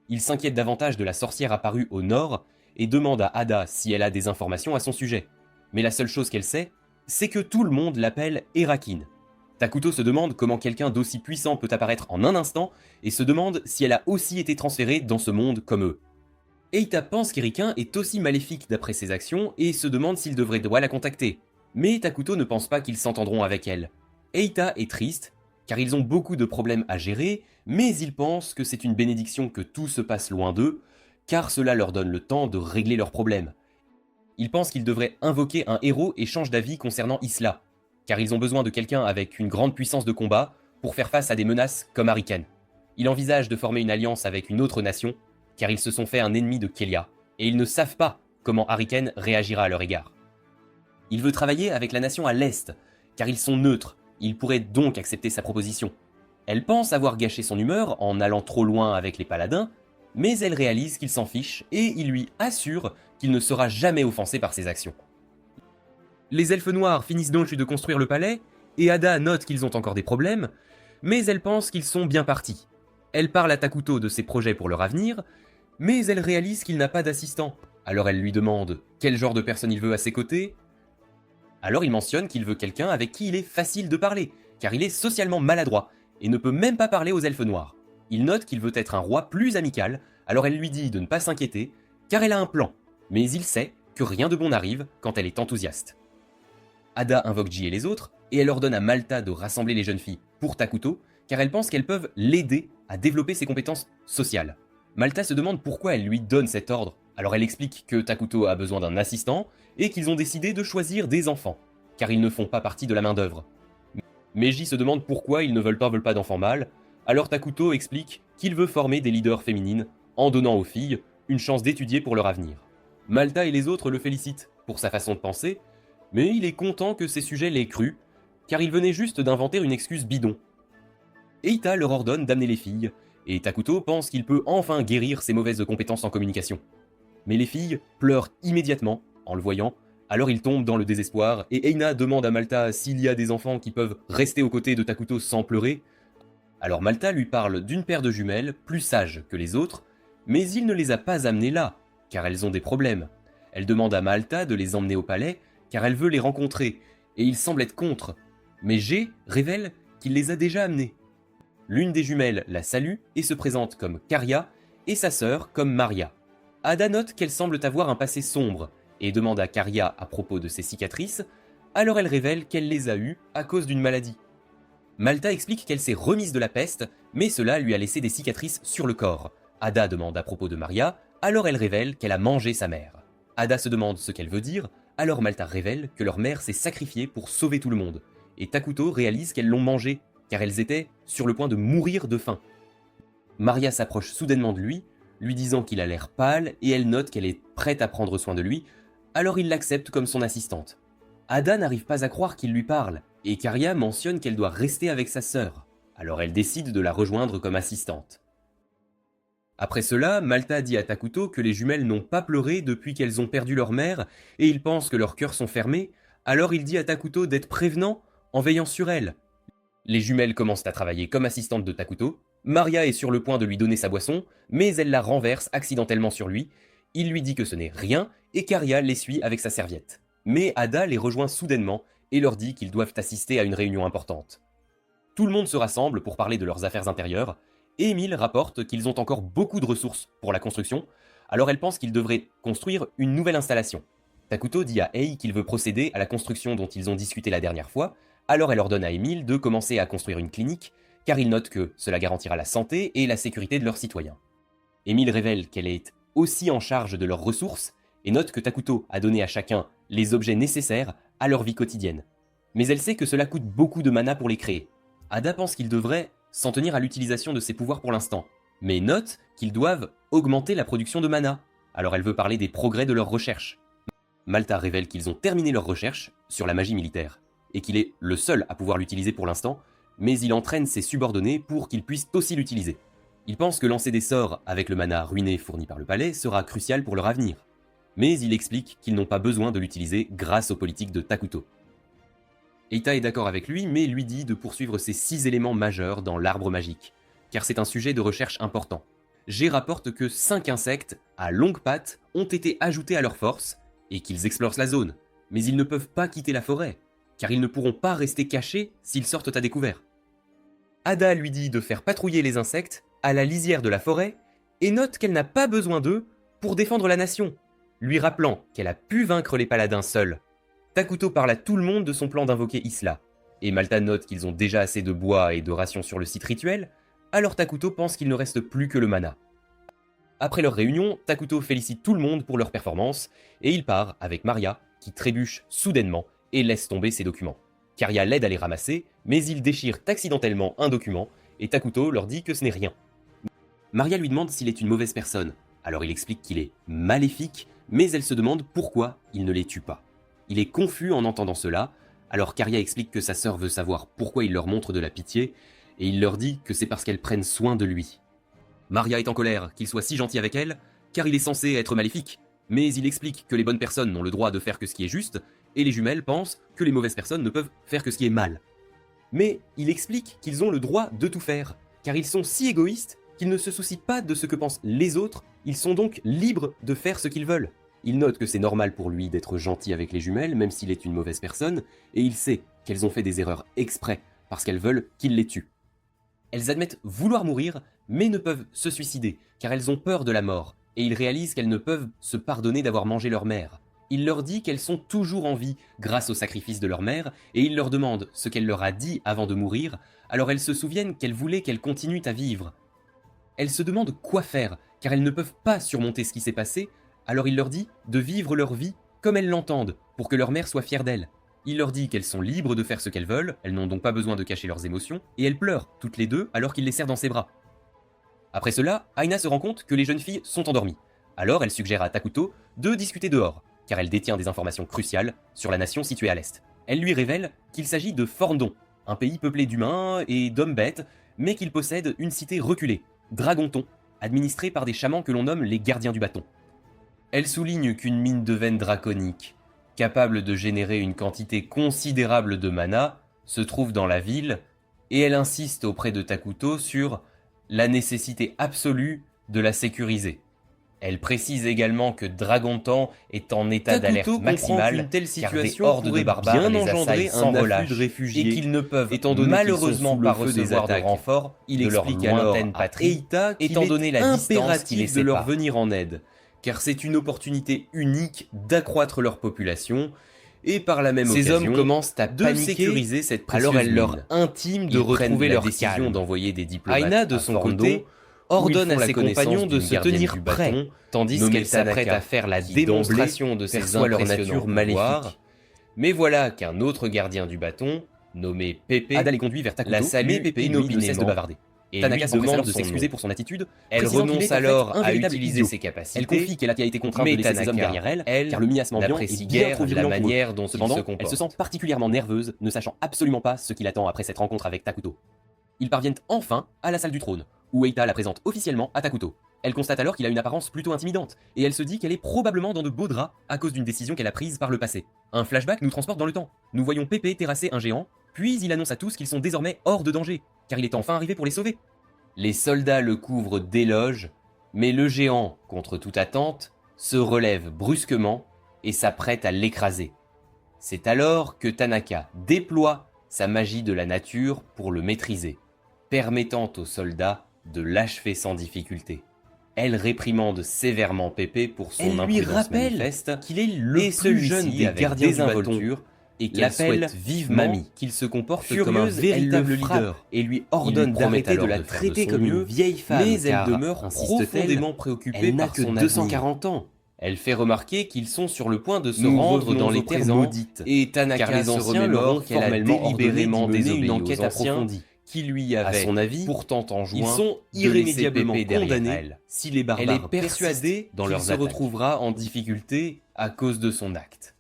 Il s'inquiète davantage de la sorcière apparue au Nord, et demande à Ada si elle a des informations à son sujet. Mais la seule chose qu'elle sait, c'est que tout le monde l'appelle Erakin. Takuto se demande comment quelqu'un d'aussi puissant peut apparaître en un instant, et se demande si elle a aussi été transférée dans ce monde comme eux. Eita pense qu'Erikin est aussi maléfique d'après ses actions, et se demande s'il devrait la contacter. Mais Takuto ne pense pas qu'ils s'entendront avec elle. Eita est triste, car ils ont beaucoup de problèmes à gérer, mais il pense que c'est une bénédiction que tout se passe loin d'eux, car cela leur donne le temps de régler leurs problèmes. Ils pensent qu'ils devraient invoquer un héros et changent d'avis concernant Isla, car ils ont besoin de quelqu'un avec une grande puissance de combat pour faire face à des menaces comme Hariken. Ils envisagent de former une alliance avec une autre nation, car ils se sont fait un ennemi de Kelia, et ils ne savent pas comment Hariken réagira à leur égard. Il veut travailler avec la nation à l'Est, car ils sont neutres, il pourrait donc accepter sa proposition. Elle pense avoir gâché son humeur en allant trop loin avec les paladins, mais elle réalise qu'il s'en fiche et il lui assure qu'il ne sera jamais offensé par ses actions. Les elfes noirs finissent donc de construire le palais, et Ada note qu'ils ont encore des problèmes, mais elle pense qu'ils sont bien partis. Elle parle à Takuto de ses projets pour leur avenir, mais elle réalise qu'il n'a pas d'assistant. Alors elle lui demande quel genre de personne il veut à ses côtés, Alors il mentionne qu'il veut quelqu'un avec qui il est facile de parler, car il est socialement maladroit, et ne peut même pas parler aux elfes noirs. Il note qu'il veut être un roi plus amical, alors elle lui dit de ne pas s'inquiéter, car elle a un plan, mais il sait que rien de bon n'arrive quand elle est enthousiaste. Ada invoque Ji et les autres, et elle ordonne à Malta de rassembler les jeunes filles pour Takuto, car elle pense qu'elles peuvent l'aider à développer ses compétences sociales. Malta se demande pourquoi elle lui donne cet ordre, alors elle explique que Takuto a besoin d'un assistant, et qu'ils ont décidé de choisir des enfants, car ils ne font pas partie de la main-d'œuvre. Mais Ji se demande pourquoi ils ne veulent pas d'enfants mâles, alors Takuto explique qu'il veut former des leaders féminines, en donnant aux filles une chance d'étudier pour leur avenir. Malta et les autres le félicitent pour sa façon de penser, mais il est content que ces sujets l'aient cru, car il venait juste d'inventer une excuse bidon. Eita leur ordonne d'amener les filles, et Takuto pense qu'il peut enfin guérir ses mauvaises compétences en communication. Mais les filles pleurent immédiatement en le voyant, alors il tombe dans le désespoir, et Eina demande à Malta s'il y a des enfants qui peuvent rester aux côtés de Takuto sans pleurer. Alors Malta lui parle d'une paire de jumelles, plus sages que les autres, mais il ne les a pas amenées là, car elles ont des problèmes. Elle demande à Malta de les emmener au palais, car elle veut les rencontrer, et il semble être contre. Mais G révèle qu'il les a déjà amenées. L'une des jumelles la salue et se présente comme Karia, et sa sœur comme Maria. Ada note qu'elles semblent avoir un passé sombre, et demande à Karia à propos de ses cicatrices, alors elle révèle qu'elle les a eues à cause d'une maladie. Malta explique qu'elle s'est remise de la peste, mais cela lui a laissé des cicatrices sur le corps. Ada demande à propos de Maria, alors elle révèle qu'elle a mangé sa mère. Ada se demande ce qu'elle veut dire, alors Malta révèle que leur mère s'est sacrifiée pour sauver tout le monde, et Takuto réalise qu'elles l'ont mangée, car elles étaient sur le point de mourir de faim. Maria s'approche soudainement de lui, lui disant qu'il a l'air pâle, et elle note qu'elle est prête à prendre soin de lui, alors il l'accepte comme son assistante. Ada n'arrive pas à croire qu'il lui parle, et Karia mentionne qu'elle doit rester avec sa sœur, alors elle décide de la rejoindre comme assistante. Après cela, Malta dit à Takuto que les jumelles n'ont pas pleuré depuis qu'elles ont perdu leur mère, et il pense que leurs cœurs sont fermés, alors il dit à Takuto d'être prévenant en veillant sur elles. Les jumelles commencent à travailler comme assistantes de Takuto, Maria est sur le point de lui donner sa boisson, mais elle la renverse accidentellement sur lui, il lui dit que ce n'est rien, et Karia l'essuie avec sa serviette. Mais Ada les rejoint soudainement, et leur dit qu'ils doivent assister à une réunion importante. Tout le monde se rassemble pour parler de leurs affaires intérieures, et Emile rapporte qu'ils ont encore beaucoup de ressources pour la construction, alors elle pense qu'ils devraient construire une nouvelle installation. Takuto dit à Ei qu'il veut procéder à la construction dont ils ont discuté la dernière fois, alors elle ordonne à Emile de commencer à construire une clinique, car il note que cela garantira la santé et la sécurité de leurs citoyens. Emile révèle qu'elle est aussi en charge de leurs ressources, et note que Takuto a donné à chacun les objets nécessaires à leur vie quotidienne. Mais elle sait que cela coûte beaucoup de mana pour les créer. Ada pense qu'il devrait s'en tenir à l'utilisation de ses pouvoirs pour l'instant, mais note qu'ils doivent augmenter la production de mana, alors elle veut parler des progrès de leurs recherches. Malta révèle qu'ils ont terminé leurs recherches sur la magie militaire, et qu'il est le seul à pouvoir l'utiliser pour l'instant, mais il entraîne ses subordonnés pour qu'ils puissent aussi l'utiliser. Il pense que lancer des sorts avec le mana ruiné fourni par le palais sera crucial pour leur avenir, mais il explique qu'ils n'ont pas besoin de l'utiliser grâce aux politiques de Takuto. Eita est d'accord avec lui, mais lui dit de poursuivre ces 6 éléments majeurs dans l'arbre magique, car c'est un sujet de recherche important. G rapporte que 5 insectes à longues pattes ont été ajoutés à leur force, et qu'ils explorent la zone, mais ils ne peuvent pas quitter la forêt, car ils ne pourront pas rester cachés s'ils sortent à découvert. Ada lui dit de faire patrouiller les insectes à la lisière de la forêt, et note qu'elle n'a pas besoin d'eux pour défendre la nation, lui rappelant qu'elle a pu vaincre les paladins seuls. Takuto parle à tout le monde de son plan d'invoquer Isla, et Malta note qu'ils ont déjà assez de bois et de rations sur le site rituel, alors Takuto pense qu'il ne reste plus que le mana. Après leur réunion, Takuto félicite tout le monde pour leur performance, et il part avec Maria, qui trébuche soudainement et laisse tomber ses documents. Karia l'aide à les ramasser, mais ils déchirent accidentellement un document, et Takuto leur dit que ce n'est rien. Maria lui demande s'il est une mauvaise personne, alors il explique qu'il est maléfique, mais elle se demande pourquoi il ne les tue pas. Il est confus en entendant cela, alors Karia explique que sa sœur veut savoir pourquoi il leur montre de la pitié, et il leur dit que c'est parce qu'elles prennent soin de lui. Maria est en colère qu'il soit si gentil avec elle, car il est censé être maléfique, mais il explique que les bonnes personnes n'ont le droit de faire que ce qui est juste, et les jumelles pensent que les mauvaises personnes ne peuvent faire que ce qui est mal. Mais il explique qu'ils ont le droit de tout faire, car ils sont si égoïstes qu'ils ne se soucient pas de ce que pensent les autres, ils sont donc libres de faire ce qu'ils veulent. Il note que c'est normal pour lui d'être gentil avec les jumelles, même s'il est une mauvaise personne, et il sait qu'elles ont fait des erreurs exprès, parce qu'elles veulent qu'il les tue. Elles admettent vouloir mourir, mais ne peuvent se suicider, car elles ont peur de la mort, et ils réalisent qu'elles ne peuvent se pardonner d'avoir mangé leur mère. Il leur dit qu'elles sont toujours en vie grâce au sacrifice de leur mère, et il leur demande ce qu'elle leur a dit avant de mourir, alors elles se souviennent qu'elles voulaient qu'elles continuent à vivre. Elles se demandent quoi faire, car elles ne peuvent pas surmonter ce qui s'est passé, alors il leur dit de vivre leur vie comme elles l'entendent, pour que leur mère soit fière d'elles. Il leur dit qu'elles sont libres de faire ce qu'elles veulent, elles n'ont donc pas besoin de cacher leurs émotions, et elles pleurent, toutes les deux, alors qu'il les serre dans ses bras. Après cela, Aina se rend compte que les jeunes filles sont endormies. Alors elle suggère à Takuto de discuter dehors, car elle détient des informations cruciales sur la nation située à l'est. Elle lui révèle qu'il s'agit de Forndon, un pays peuplé d'humains et d'hommes bêtes, mais qu'il possède une cité reculée, Dragonton, administrée par des chamans que l'on nomme les gardiens du bâton. Elle souligne qu'une mine de veine draconique, capable de générer une quantité considérable de mana, se trouve dans la ville, et elle insiste auprès de Takuto sur la nécessité absolue de la sécuriser. Elle précise également que Dragontan est en état d'alerte maximale, car des hordes de barbares les assaillent sans relâche, et qu'ils ne peuvent malheureusement pas recevoir de renfort de leur lointaine patrie, étant donné la distance qui les sépare. De leur venir en aide, car c'est une opportunité unique d'accroître leur population, et par la même occasion, ces hommes commencent à paniquer, sécuriser cette précieuse alors elle leur intime de retrouver leur décision d'envoyer des diplomates. Aina, de son côté, ordonne à ses compagnons de se tenir prêts, tandis qu'elle s'apprête à faire la démonstration de ses leur nature maléfique. Mais voilà qu'un autre gardien du bâton, nommé Pépé, Ada les conduit vers Takuto, la salue, mais Pépé ne cesse de bavarder. Et Tanaka s'empresse alors de s'excuser pour son attitude. Elle renonce alors à utiliser ses capacités. Elle confie qu'elle a été contrainte de laisser ses hommes derrière elle, car le miasme ambiant est bien trop violent la manière dont il se comporte. Elle se sent particulièrement nerveuse, ne sachant absolument pas ce qui l'attend après cette rencontre avec Takuto. Ils parviennent enfin à la salle du trône, où Eita la présente officiellement à Takuto. Elle constate alors qu'il a une apparence plutôt intimidante, et elle se dit qu'elle est probablement dans de beaux draps à cause d'une décision qu'elle a prise par le passé. Un flashback nous transporte dans le temps. Nous voyons Pépé terrasser un géant, puis il annonce à tous qu'ils sont désormais hors de danger, car il est enfin arrivé pour les sauver. Les soldats le couvrent d'éloges, mais le géant, contre toute attente, se relève brusquement et s'apprête à l'écraser. C'est alors que Tanaka déploie sa magie de la nature pour le maîtriser, permettant aux soldats de l'achever sans difficulté. Elle réprimande sévèrement Pépé pour son imprudence manifeste, qu'il est le plus jeune des gardiens désinvolture et qu'elle souhaite vivement Mamie, qu'il se comporte comme un véritable leader et lui ordonne d'arrêter de la traiter comme une vieille femme, mais elle demeure profondément préoccupée par son 240 ans. Elle fait remarquer qu'ils sont sur le point de se rendre dans les terres maudites, et Tanaka se remémore qu'elle a délibérément désobéi une enquête approfondie qui lui avait, à son avis, pourtant enjoint, ils sont irrémédiablement condamnés si les barbares. Elle est persuadée qu'il se retrouvera en difficulté à cause de son acte.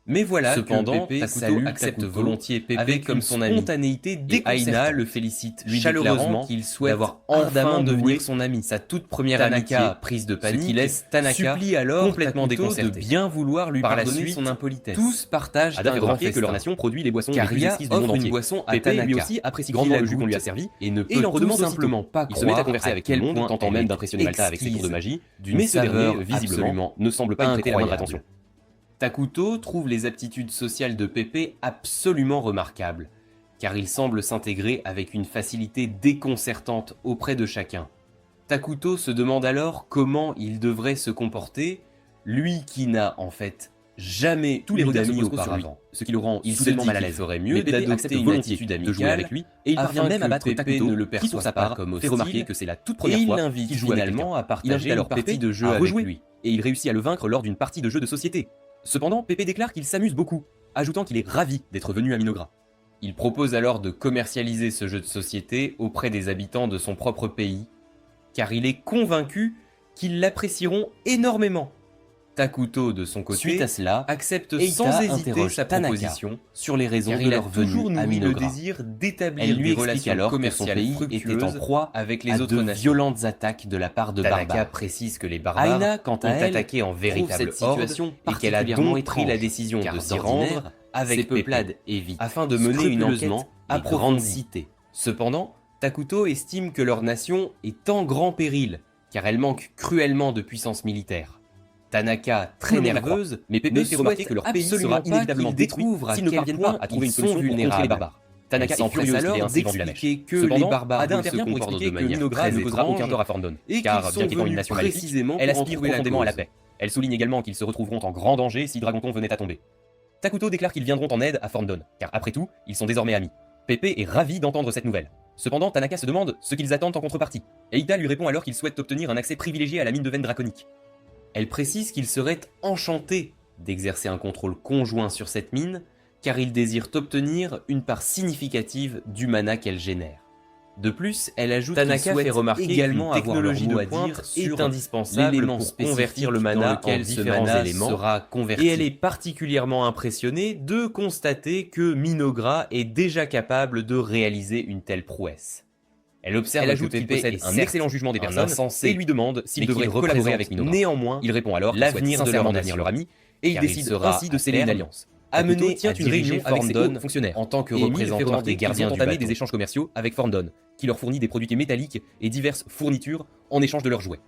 Mais voilà, cependant, Takuto accepte volontiers Pépé comme son ami. Spontanéité déconcertante. Et Aina le félicite chaleureusement qu'il souhaite avoir ardemment devenir son ami. Sa toute première Tanaka, prise de panique, ce qui laisse Tanaka supplie alors complètement déconcerté de bien vouloir lui pardonner son impolitesse. Tous partagent un grand festin. Que leur nation produit les boissons les plus exquises du monde entier. Une boisson à Tanaka. Lui aussi apprécie grandement le jus qu'on lui a servi et ne peut tout simplement pas croire. Il se met à converser avec tout le monde, tentant même d'impressionner Malta avec ses tours de magie, mais ce dernier, visiblement, ne semble pas y prêter la moindre attention. Takuto trouve les aptitudes sociales de Pépé absolument remarquables, car il semble s'intégrer avec une facilité déconcertante auprès de chacun. Takuto se demande alors comment il devrait se comporter, lui qui n'a en fait jamais tous les d'amis auparavant, ce qui le rend soudainement mal à l'aise. Ferait mieux d'adopter une attitude amicale de jouer avec lui, et il parvient même à battre Takuto, ne le qui pour sa part fait remarquer que c'est la toute première fois qu'il joue finalement à partager leur partie de jeu avec lui, et il réussit à le vaincre lors d'une partie de jeu de société. Cependant, Pépé déclare qu'il s'amuse beaucoup, ajoutant qu'il est ravi d'être venu à Minogra. Il propose alors de commercialiser ce jeu de société auprès des habitants de son propre pays, car il est convaincu qu'ils l'apprécieront énormément. Takuto, de son côté, suite à cela, accepte sans hésiter sa proposition sur les raisons de leur venue à Minogra. Le désir d'établir des relations commerciales était en proie avec les autres nations. Violentes attaques de la part de barbares. Tanaka précise que les barbares Aina, quant à elle, ont attaqué en véritable situation et qu'elle a donc pris la décision de s'y rendre avec ses peuplades et vite, afin de mener une enquête à grande cité. Cependant, Takuto estime que leur nation est en grand péril, car elle manque cruellement de puissance militaire. Tanaka, très nerveuse, mais Pépé fait remarquer que leur pays sera inévitablement détruit s'ils ne parviennent pas à trouver une solution pour contrer les barbares. Tanaka s'empresse alors d'expliquer que les barbares Ada intervient pour expliquer que Minogra ne causera aucun tort à Thorndon, car bien qu'étant une nation maléfique, elle aspire profondément à la paix. Elle souligne également qu'ils se retrouveront en grand danger si Dragonton venait à tomber. Takuto déclare qu'ils viendront en aide à Thorndon, car après tout, ils sont désormais amis. Pépé est ravi d'entendre cette nouvelle. Cependant, Tanaka se demande ce qu'ils attendent en contrepartie, et Ida lui répond alors qu'ils souhaitent obtenir un accès privilégié à la mine de veine draconique. Elle précise qu'ils seraient enchantés d'exercer un contrôle conjoint sur cette mine, car ils désirent obtenir une part significative du mana qu'elle génère. De plus, elle ajoute Tanaka fait remarquer également qu'une technologie de pointe est indispensable pour convertir le mana en différents éléments sera converti. Et elle est particulièrement impressionnée de constater que Minogra est déjà capable de réaliser une telle prouesse. Elle ajoute qu'il possède un excellent jugement des personnes et lui demande s'il devrait collaborer avec Minogra. Néanmoins, il répond alors l'avenir de leur ami et il décide ainsi de sceller une alliance. Amené tient une réunion avec ses hauts fonctionnaires en tant que représentant des gardiens du bateau. Des échanges commerciaux avec Thorndon, qui leur fournit des produits métalliques et diverses fournitures en échange de leurs jouets.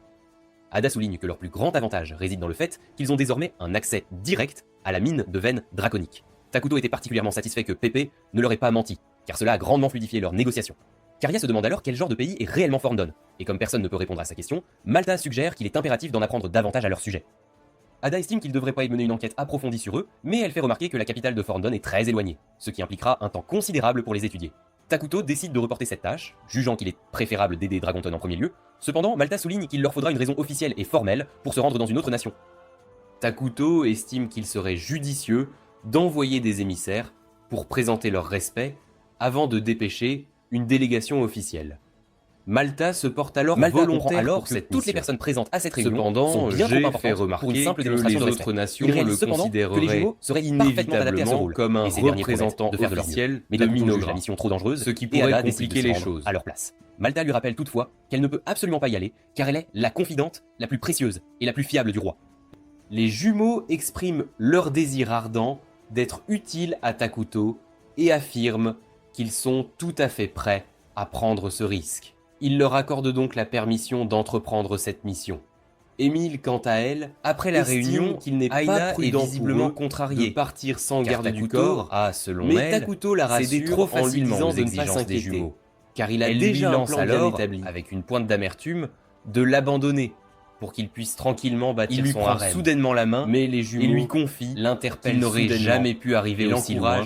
Ada souligne que leur plus grand avantage réside dans le fait qu'ils ont désormais un accès direct à la mine de veine draconique. Takuto était particulièrement satisfait que Pépé ne leur ait pas menti, car cela a grandement fluidifié leurs négociations. Karia se demande alors quel genre de pays est réellement Thorndon, et comme personne ne peut répondre à sa question, Malta suggère qu'il est impératif d'en apprendre davantage à leur sujet. Ada estime qu'il ne devrait pas y mener une enquête approfondie sur eux, mais elle fait remarquer que la capitale de Thorndon est très éloignée, ce qui impliquera un temps considérable pour les étudier. Takuto décide de reporter cette tâche, jugeant qu'il est préférable d'aider Dragonton en premier lieu. Cependant, Malta souligne qu'il leur faudra une raison officielle et formelle pour se rendre dans une autre nation. Takuto estime qu'il serait judicieux d'envoyer des émissaires pour présenter leur respect avant de dépêcher une délégation officielle. Malta se porte alors volontaire pour cette toutes les personnes présentes à cette réunion sont bien trop importantes pour une simple démonstration de respect. nations Il réalise le cependant que les considéreraient jumeaux seraient parfaitement adaptés à ce rôle, comme un et ces derniers représentant promettent de faire de leur mieux. officiel Mais de Takuto juge Minogra, la mission trop dangereuse, ce qui et pourrait Ada décide de compliquer se les rendre choses. à leur place. Malta lui rappelle toutefois qu'elle ne peut absolument pas y aller, car elle est la confidente la plus précieuse et la plus fiable du roi. Les jumeaux expriment leur désir ardent d'être utiles à Takuto et affirment qu'ils sont tout à fait prêts à prendre ce risque. Il leur accorde donc la permission d'entreprendre cette mission. Émile, quant à elle, après la réunion, qu'il n'est pas prudent visiblement contrarié de partir sans garde du corps, selon elle, Takuto la rassure trop facilement de ne pas s'inquiéter, car il a déjà un plan bien établi, avec une pointe d'amertume, de l'abandonner pour qu'il puisse tranquillement bâtir son harem. Il lui prend soudainement la main, mais les jumeaux lui confient l'interpelle n'aurait jamais pu arriver aussi loin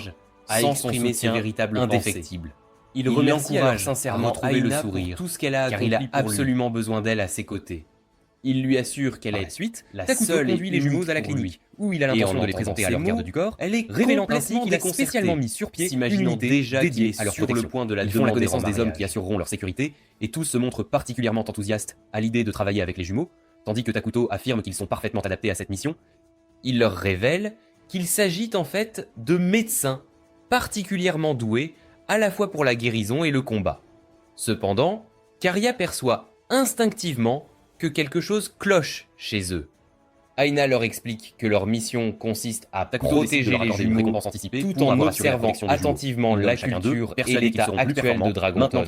sans exprimer ses véritables indéfectibles. Il remercie alors sincèrement trouver le sourire, tout ce qu'elle a car il a absolument besoin d'elle à ses côtés. Il lui assure qu'elle est suite la seule conduit les jumeaux à la clinique, où il a l'intention de les présenter à leur garde du corps, elle est révélant ainsi qu'il a spécialement mis sur pied s'imaginant déjà qu'il est sur le point de la demander la connaissance des hommes qui assureront leur sécurité, et tous se montrent particulièrement enthousiastes à l'idée de travailler avec les jumeaux, tandis que Takuto affirme qu'ils sont parfaitement adaptés à cette mission. Il leur révèle qu'il s'agit en fait de médecins particulièrement doués à la fois pour la guérison et le combat. Cependant, Karia perçoit instinctivement que quelque chose cloche chez eux. Aina leur explique que leur mission consiste à protéger les jumeaux tout en observant attentivement la culture et l'état actuel de Dragonton.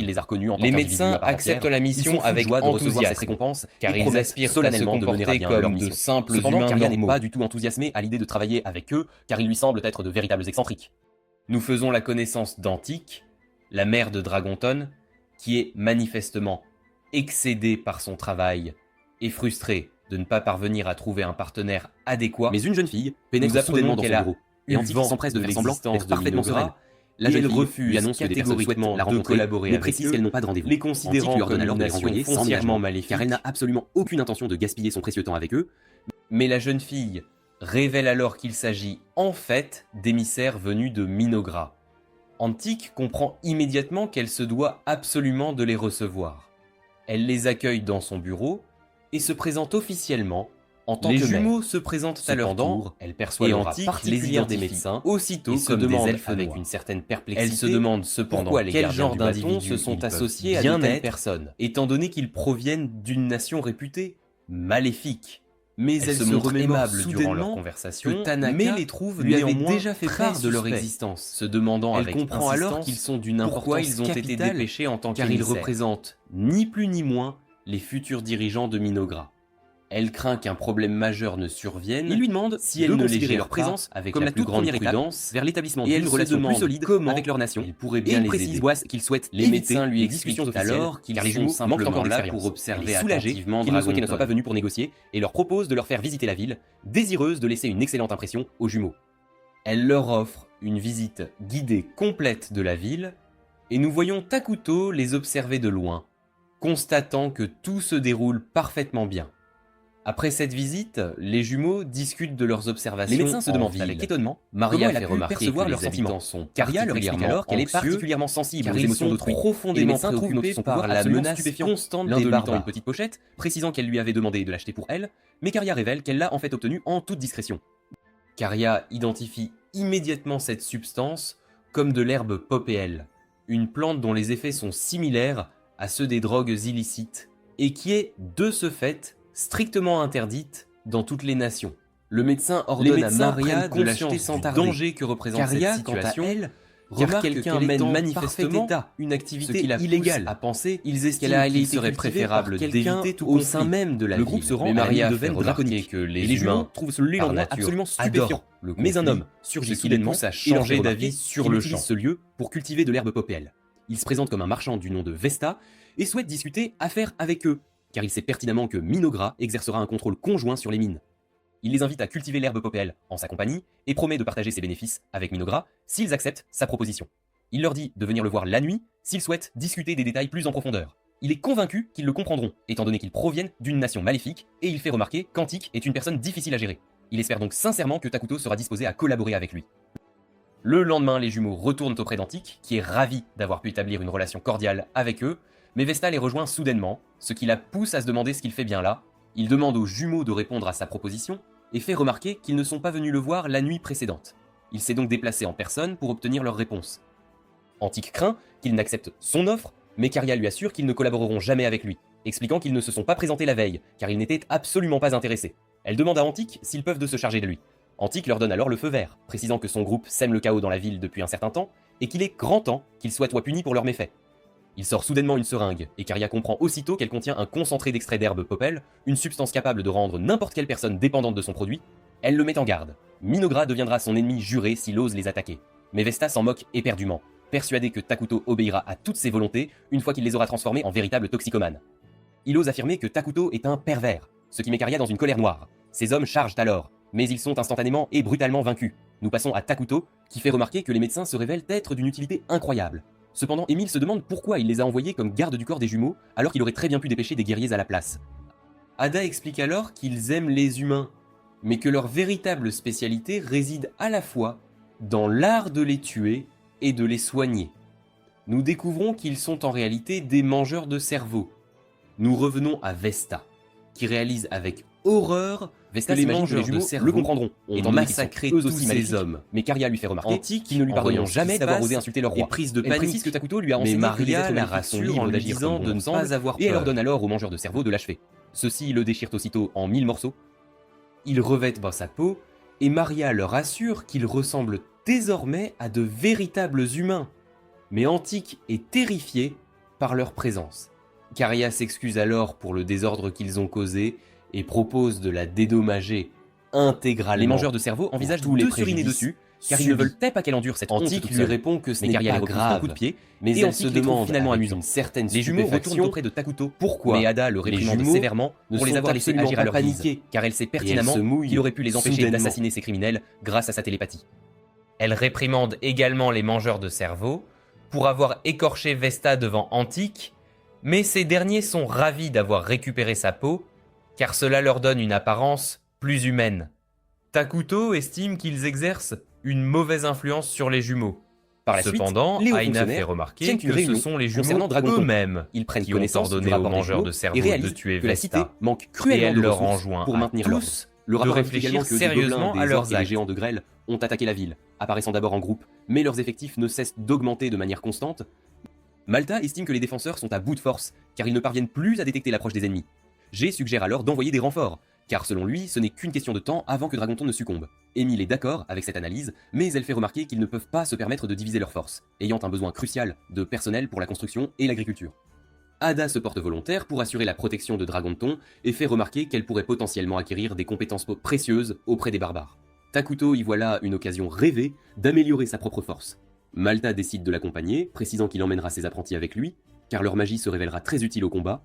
Les médecins acceptent la mission avec enthousiasme, car ils aspirent à se comporter comme de simples humains normaux. N'est pas du tout enthousiasmé à l'idée de travailler avec eux, car ils lui semblent être de véritables excentriques. Nous faisons la connaissance d'Antique, la mère de Dragonton, qui est manifestement excédée par son travail et frustrée de ne pas parvenir à trouver un partenaire adéquat. Mais une jeune fille pénètre soudainement dans son bureau, et Antique s'empresse de faire semblant d'être parfaitement sereine. La jeune fille refuse annonce catégoriquement la collaborer, mais précise qu'elles n'ont pas de rendez-vous. Les considérant leur donne alors de les renvoyer foncièrement maléfique, car elle n'a absolument aucune intention de gaspiller son précieux temps avec eux. Mais la jeune fille révèle alors qu'il s'agit en fait d'émissaires venus de Minogra. Antique comprend immédiatement qu'elle se doit absolument de les recevoir. Elle les accueille dans son bureau et se présente officiellement en tant que mère. Les jumeaux se présentent à leur tour, elle perçoit et Antique les identifie des médecins aussitôt comme des elfes avec une certaine perplexité. Elle se demande cependant quel genre d'individus se sont associés à de telles personnes, étant donné qu'ils proviennent d'une nation réputée maléfique. Mais elle se montre aimable durant leur conversation, que Tanaka les trouve lui avait déjà fait part de leur existence, se demandant avec insistance alors qu'ils sont d'une importance ils ont été dépêchés en tant qu'émissaires, car ils représentent ni plus ni moins les futurs dirigeants de Minogra. Elle craint qu'un problème majeur ne survienne. Il lui demande si elle de ne les considérer gère leur présence avec comme la la plus toute grande première étape prudence, vers l'établissement et elle d'une se relation plus demande solide comment avec leur nation. elle pourrait Et bien il les précise aider. Boas qu'il souhaite Les éviter médecins lui les expliquent discussions officielles, alors qu'ils car les sont jumeaux manquent encore simplement là d'expérience. pour observer Elle est soulagée attentivement qu'ils ne soient Dragonton. pas venus pour négocier et leur propose de leur faire visiter la ville, désireuse de laisser une excellente impression aux jumeaux. Elle leur offre une visite guidée complète de la ville, et nous voyons Takuto les observer de loin, constatant que tout se déroule parfaitement bien. Après cette visite, les jumeaux discutent de leurs observations. Les médecins se en demandent ville. avec étonnement Maria comment elle fait a pu remarquer percevoir que leurs les sentiments. habitants sont Caria leur explique alors qu'elle est anxieux, particulièrement sensible car aux ils émotions sont d'autrui. Et les profondément médecins trouvent préoccupés son par pouvoir la absolument menace stupéfiant. constante L'un des d'eux lui tend une barbares. petite pochette, précisant qu'elle lui avait demandé de l'acheter pour elle, mais Caria révèle qu'elle l'a en fait obtenue en toute discrétion. Caria identifie immédiatement cette substance comme de l'herbe popéelle, une plante dont les effets sont similaires à ceux des drogues illicites, et qui est, de ce fait, strictement interdite dans toutes les nations. Le médecin ordonne à Maria de l'acheter sans tarder. danger que représente Caria, cette quant à situation, elle, car remarque quelqu'un qu'elle est mène en manifestement parfait état, une ce activité qui la pousse illégale. à penser Ils qu'elle estiment a qu'il été serait cultivée préférable par quelqu'un d'éviter tout au conflit. sein même de la Le ville. groupe se rend Mais à la Maria ville de fait Venn remarquer draconique. que les Et les humains, jumeaux trouvent ce lieu par l'endroit nature, absolument adorent stupéfiant. le Mais un conflit, homme surgit ce qui les soudainement pousse à et leur changer fait d'avis remarquer sur qu'il le utilise champ. ce lieu pour cultiver de l'herbe popéelle. Il se présente comme un marchand du nom de Vesta et souhaite discuter affaires avec eux, car il sait pertinemment que Minogra exercera un contrôle conjoint sur les mines. Il les invite à cultiver l'herbe popéelle en sa compagnie et promet de partager ses bénéfices avec Minogra s'ils acceptent sa proposition. Il leur dit de venir le voir la nuit s'ils souhaitent discuter des détails plus en profondeur. Il est convaincu qu'ils le comprendront, étant donné qu'ils proviennent d'une nation maléfique, et il fait remarquer qu'Antique est une personne difficile à gérer. Il espère donc sincèrement que Takuto sera disposé à collaborer avec lui. Le lendemain, les jumeaux retournent auprès d'Antique, qui est ravi d'avoir pu établir une relation cordiale avec eux, mais Vesta les rejoint soudainement, ce qui la pousse à se demander ce qu'il fait bien là. Il demande aux jumeaux de répondre à sa proposition, et fait remarquer qu'ils ne sont pas venus le voir la nuit précédente. Il s'est donc déplacé en personne pour obtenir leur réponse. Antique craint qu'ils n'acceptent son offre, mais Caria lui assure qu'ils ne collaboreront jamais avec lui, expliquant qu'ils ne se sont pas présentés la veille, car ils n'étaient absolument pas intéressés. Elle demande à Antique s'ils peuvent de se charger de lui. Antique leur donne alors le feu vert, précisant que son groupe sème le chaos dans la ville depuis un certain temps, et qu'il est grand temps qu'ils soient punis pour leurs méfaits. Il sort soudainement une seringue, et Caria comprend aussitôt qu'elle contient un concentré d'extrait d'herbe popelle, une substance capable de rendre n'importe quelle personne dépendante de son produit. Elle le met en garde. Minogra deviendra son ennemi juré s'il ose les attaquer. Mais Vesta s'en moque éperdument, persuadé que Takuto obéira à toutes ses volontés une fois qu'il les aura transformés en véritables toxicomanes. Il ose affirmer que Takuto est un pervers, ce qui met Caria dans une colère noire. Ses hommes chargent alors, mais ils sont instantanément et brutalement vaincus. Nous passons à Takuto, qui fait remarquer que les médecins se révèlent être d'une utilité incroyable. Cependant, Émile se demande pourquoi il les a envoyés comme garde du corps des jumeaux, alors qu'il aurait très bien pu dépêcher des guerriers à la place. Ada explique alors qu'ils aiment les humains, mais que leur véritable spécialité réside à la fois dans l'art de les tuer et de les soigner. Nous découvrons qu'ils sont en réalité des mangeurs de cerveau. Nous revenons à Vesta, qui réalise avec horreur Vesta que les s'imagine que mangeurs les jumeaux de cerveau le comprendront, ont étant donné qu'ils massacré sont eux tous aussi ces maléfiques. hommes. Mais Caria lui fait remarquer Antique, qu'ils ne lui en pardonneront voyant ce qui jamais se d'avoir passe, osé insulter leur roi. est prise de Elle précise panique. que Takuto lui a Mais enseigné que les Maria êtres la maléfiques sont rassure libres en lui d'agir disant comme de bon ne semble, pas avoir et elle peur. ordonne alors aux mangeurs de cerveau de l'achever. Ceux-ci le déchirent aussitôt en 1000 morceaux. Ils revêtent sa peau, et Maria leur assure qu'ils ressemblent désormais à de véritables humains. Mais Antique est terrifié par leur présence. Caria s'excuse alors pour le désordre qu'ils ont causé et propose de la dédommager intégralement. Les mangeurs de cerveau envisagent tous les de suriner préjudices dessus, car ils ne veulent pas qu'elle endure cette honte Antique toute lui seule. répond que ce Mais n'est Caria pas les repousse d'un coup grave, de pied, mais et elle Antique se les trouve demande finalement avec amusants. une certaine Les jumeaux retournent stupéfaction auprès de Takuto, pourquoi mais Ada le réprimande jumeaux sévèrement ne pour les sont avoir laissés absolument agir à pas leur guise, paniqués, car elle sait et elle pertinemment se mouille qu'il aurait pu les empêcher soudainement. d'assassiner ces criminels grâce à sa télépathie. Elle réprimande également les mangeurs de cerveau pour avoir écorché Vesta devant Antique, mais ces derniers sont ravis d'avoir récupéré sa peau, car cela leur donne une apparence plus humaine. Takuto estime qu'ils exercent une mauvaise influence sur les jumeaux. Par la suite, Cependant, les hauts Aina fait fonctionnaires remarquer tiennent une que ce réunion sont les concernant jumeaux Dragonton. eux-mêmes Ils prennent qui ont connaissance ordonné du aux rapport des mangeurs jumeaux de cerveau et de réalisent tuer que la cité Vesta. manque Et cruellement elle de leur ressources enjoint pour à maintenir l'ordre. tous Le de rapport indique également réfléchir que des gobelins, sérieusement à des leurs orques et des actes. géants de grêle ont attaqué la ville, apparaissant d'abord en groupe, mais leurs effectifs ne cessent d'augmenter de manière constante. Malta estime que les défenseurs sont à bout de force, car ils ne parviennent plus à détecter l'approche des ennemis. G suggère alors d'envoyer des renforts, car selon lui, ce n'est qu'une question de temps avant que Dragonton ne succombe. Émile est d'accord avec cette analyse, mais elle fait remarquer qu'ils ne peuvent pas se permettre de diviser leurs forces, ayant un besoin crucial de personnel pour la construction et l'agriculture. Ada se porte volontaire pour assurer la protection de Dragonton et fait remarquer qu'elle pourrait potentiellement acquérir des compétences précieuses auprès des barbares. Takuto y voit là une occasion rêvée d'améliorer sa propre force. Malta décide de l'accompagner, précisant qu'il emmènera ses apprentis avec lui, car leur magie se révélera très utile au combat.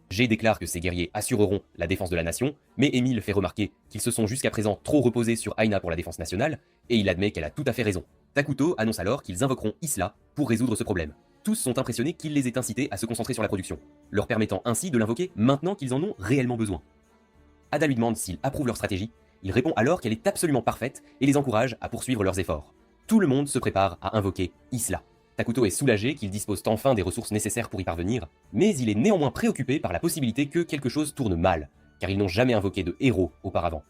G déclare que ses guerriers assureront la défense de la nation, mais Émile fait remarquer qu'ils se sont jusqu'à présent trop reposés sur Aina pour la défense nationale, et il admet qu'elle a tout à fait raison. Takuto annonce alors qu'ils invoqueront Isla pour résoudre ce problème. Tous sont impressionnés qu'il les ait incités à se concentrer sur la production, leur permettant ainsi de l'invoquer maintenant qu'ils en ont réellement besoin. Ada lui demande s'il approuve leur stratégie, il répond alors qu'elle est absolument parfaite et les encourage à poursuivre leurs efforts. Tout le monde se prépare à invoquer Isla. Takuto est soulagé qu'il dispose enfin des ressources nécessaires pour y parvenir, mais il est néanmoins préoccupé par la possibilité que quelque chose tourne mal, car ils n'ont jamais invoqué de héros auparavant.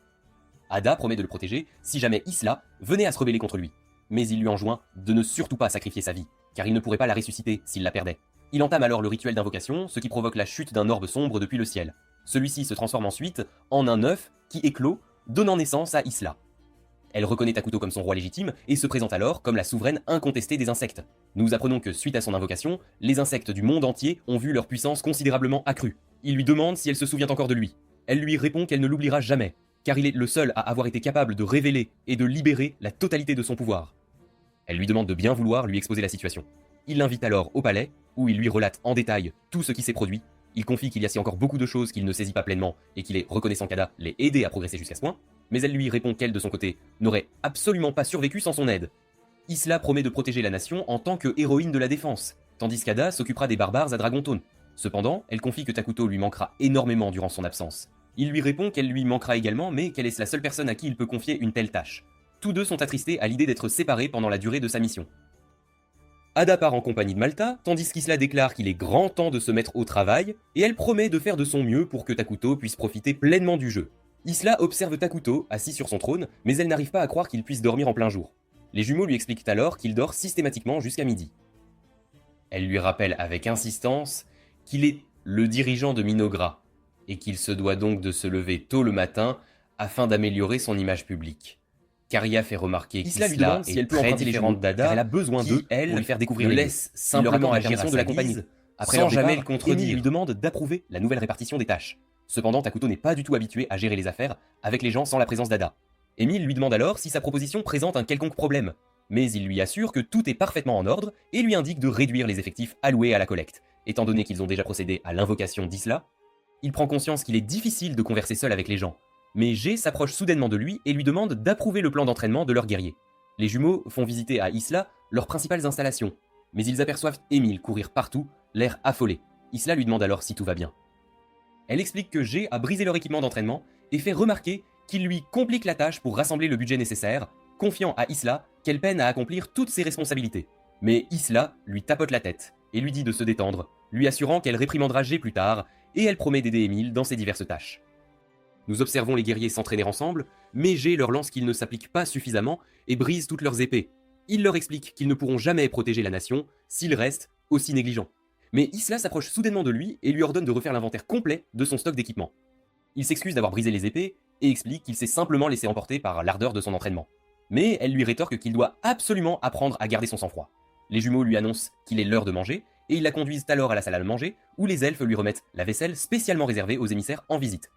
Ada promet de le protéger si jamais Isla venait à se rebeller contre lui, mais il lui enjoint de ne surtout pas sacrifier sa vie, car il ne pourrait pas la ressusciter s'il la perdait. Il entame alors le rituel d'invocation, ce qui provoque la chute d'un orbe sombre depuis le ciel. Celui-ci se transforme ensuite en un œuf qui éclot, donnant naissance à Isla. Elle reconnaît Takuto comme son roi légitime et se présente alors comme la souveraine incontestée des insectes. Nous apprenons que suite à son invocation, les insectes du monde entier ont vu leur puissance considérablement accrue. Il lui demande si elle se souvient encore de lui. Elle lui répond qu'elle ne l'oubliera jamais, car il est le seul à avoir été capable de révéler et de libérer la totalité de son pouvoir. Elle lui demande de bien vouloir lui exposer la situation. Il l'invite alors au palais, où il lui relate en détail tout ce qui s'est produit. Il confie qu'il y a si encore beaucoup de choses qu'il ne saisit pas pleinement et qu'il est reconnaissant qu'Ada l'ait aidé à progresser jusqu'à ce point, mais elle lui répond qu'elle, de son côté, n'aurait absolument pas survécu sans son aide. Isla promet de protéger la nation en tant que héroïne de la défense, tandis qu'Ada s'occupera des barbares à Dragonton. Cependant, elle confie que Takuto lui manquera énormément durant son absence. Il lui répond qu'elle lui manquera également, mais qu'elle est la seule personne à qui il peut confier une telle tâche. Tous deux sont attristés à l'idée d'être séparés pendant la durée de sa mission. Ada part en compagnie de Malta, tandis qu'Isla déclare qu'il est grand temps de se mettre au travail, et elle promet de faire de son mieux pour que Takuto puisse profiter pleinement du jeu. Isla observe Takuto, assis sur son trône, mais elle n'arrive pas à croire qu'il puisse dormir en plein jour. Les jumeaux lui expliquent alors qu'il dort systématiquement jusqu'à midi. Elle lui rappelle avec insistance qu'il est le dirigeant de Minogra, et qu'il se doit donc de se lever tôt le matin afin d'améliorer son image publique. Karia fait remarquer Isla qu'Isla lui demande si elle peut très emprunter les différente jumeaux, d'Ada, car elle a besoin d'eux elle pour lui faire découvrir le les laisse lieux. simplement la agir permission à de la sa compagnie. guise, Après sans leur jamais départ, le contredire. Émile lui demande d'approuver la nouvelle répartition des tâches. Cependant, Takuto n'est pas du tout habitué à gérer les affaires avec les gens sans la présence d'Ada. Émile lui demande alors si sa proposition présente un quelconque problème, mais il lui assure que tout est parfaitement en ordre et lui indique de réduire les effectifs alloués à la collecte. Étant donné qu'ils ont déjà procédé à l'invocation d'Isla, il prend conscience qu'il est difficile de converser seul avec les gens, mais G s'approche soudainement de lui et lui demande d'approuver le plan d'entraînement de leurs guerriers. Les jumeaux font visiter à Isla leurs principales installations, mais ils aperçoivent Émile courir partout, l'air affolé. Isla lui demande alors si tout va bien. Elle explique que G a brisé leur équipement d'entraînement et fait remarquer qu'il lui complique la tâche pour rassembler le budget nécessaire, confiant à Isla qu'elle peine à accomplir toutes ses responsabilités. Mais Isla lui tapote la tête et lui dit de se détendre, lui assurant qu'elle réprimandera G plus tard, et elle promet d'aider Émile dans ses diverses tâches. Nous observons les guerriers s'entraîner ensemble, mais G leur lance qu'ils ne s'appliquent pas suffisamment et brise toutes leurs épées. Il leur explique qu'ils ne pourront jamais protéger la nation s'ils restent aussi négligents. Mais Isla s'approche soudainement de lui et lui ordonne de refaire l'inventaire complet de son stock d'équipement. Il s'excuse d'avoir brisé les épées et explique qu'il s'est simplement laissé emporter par l'ardeur de son entraînement. Mais elle lui rétorque qu'il doit absolument apprendre à garder son sang-froid. Les jumeaux lui annoncent qu'il est l'heure de manger et ils la conduisent alors à la salle à manger où les elfes lui remettent la vaisselle spécialement réservée aux émissaires en visite.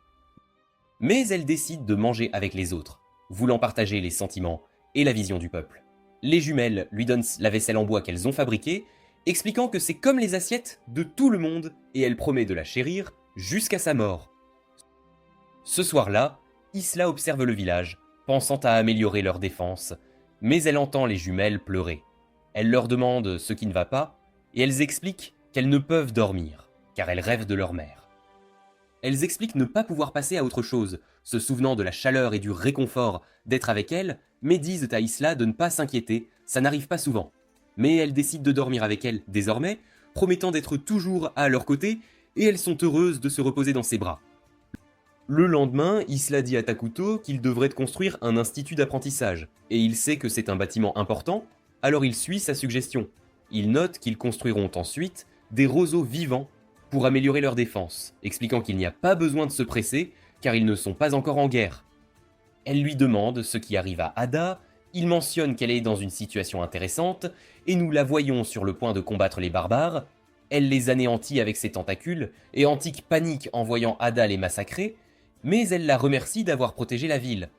Mais elle décide de manger avec les autres, voulant partager les sentiments et la vision du peuple. Les jumelles lui donnent la vaisselle en bois qu'elles ont fabriquée, expliquant que c'est comme les assiettes de tout le monde et elle promet de la chérir jusqu'à sa mort. Ce soir-là, Isla observe le village, pensant à améliorer leur défense, mais elle entend les jumelles pleurer. Elle leur demande ce qui ne va pas, et elles expliquent qu'elles ne peuvent dormir, car elles rêvent de leur mère. Elles expliquent ne pas pouvoir passer à autre chose, se souvenant de la chaleur et du réconfort d'être avec elle, mais disent à Isla de ne pas s'inquiéter, ça n'arrive pas souvent. Mais elles décident de dormir avec elle désormais, promettant d'être toujours à leur côté, et elles sont heureuses de se reposer dans ses bras. Le lendemain, Isla dit à Takuto qu'il devrait construire un institut d'apprentissage, et il sait que c'est un bâtiment important, alors il suit sa suggestion. Il note qu'ils construiront ensuite des roseaux vivants pour améliorer leur défense, expliquant qu'il n'y a pas besoin de se presser car ils ne sont pas encore en guerre. Elle lui demande ce qui arrive à Ada, il mentionne qu'elle est dans une situation intéressante et nous la voyons sur le point de combattre les barbares, Elle les anéantit avec ses tentacules, et Antique panique en voyant Ada les massacrer, mais elle la remercie d'avoir protégé la ville.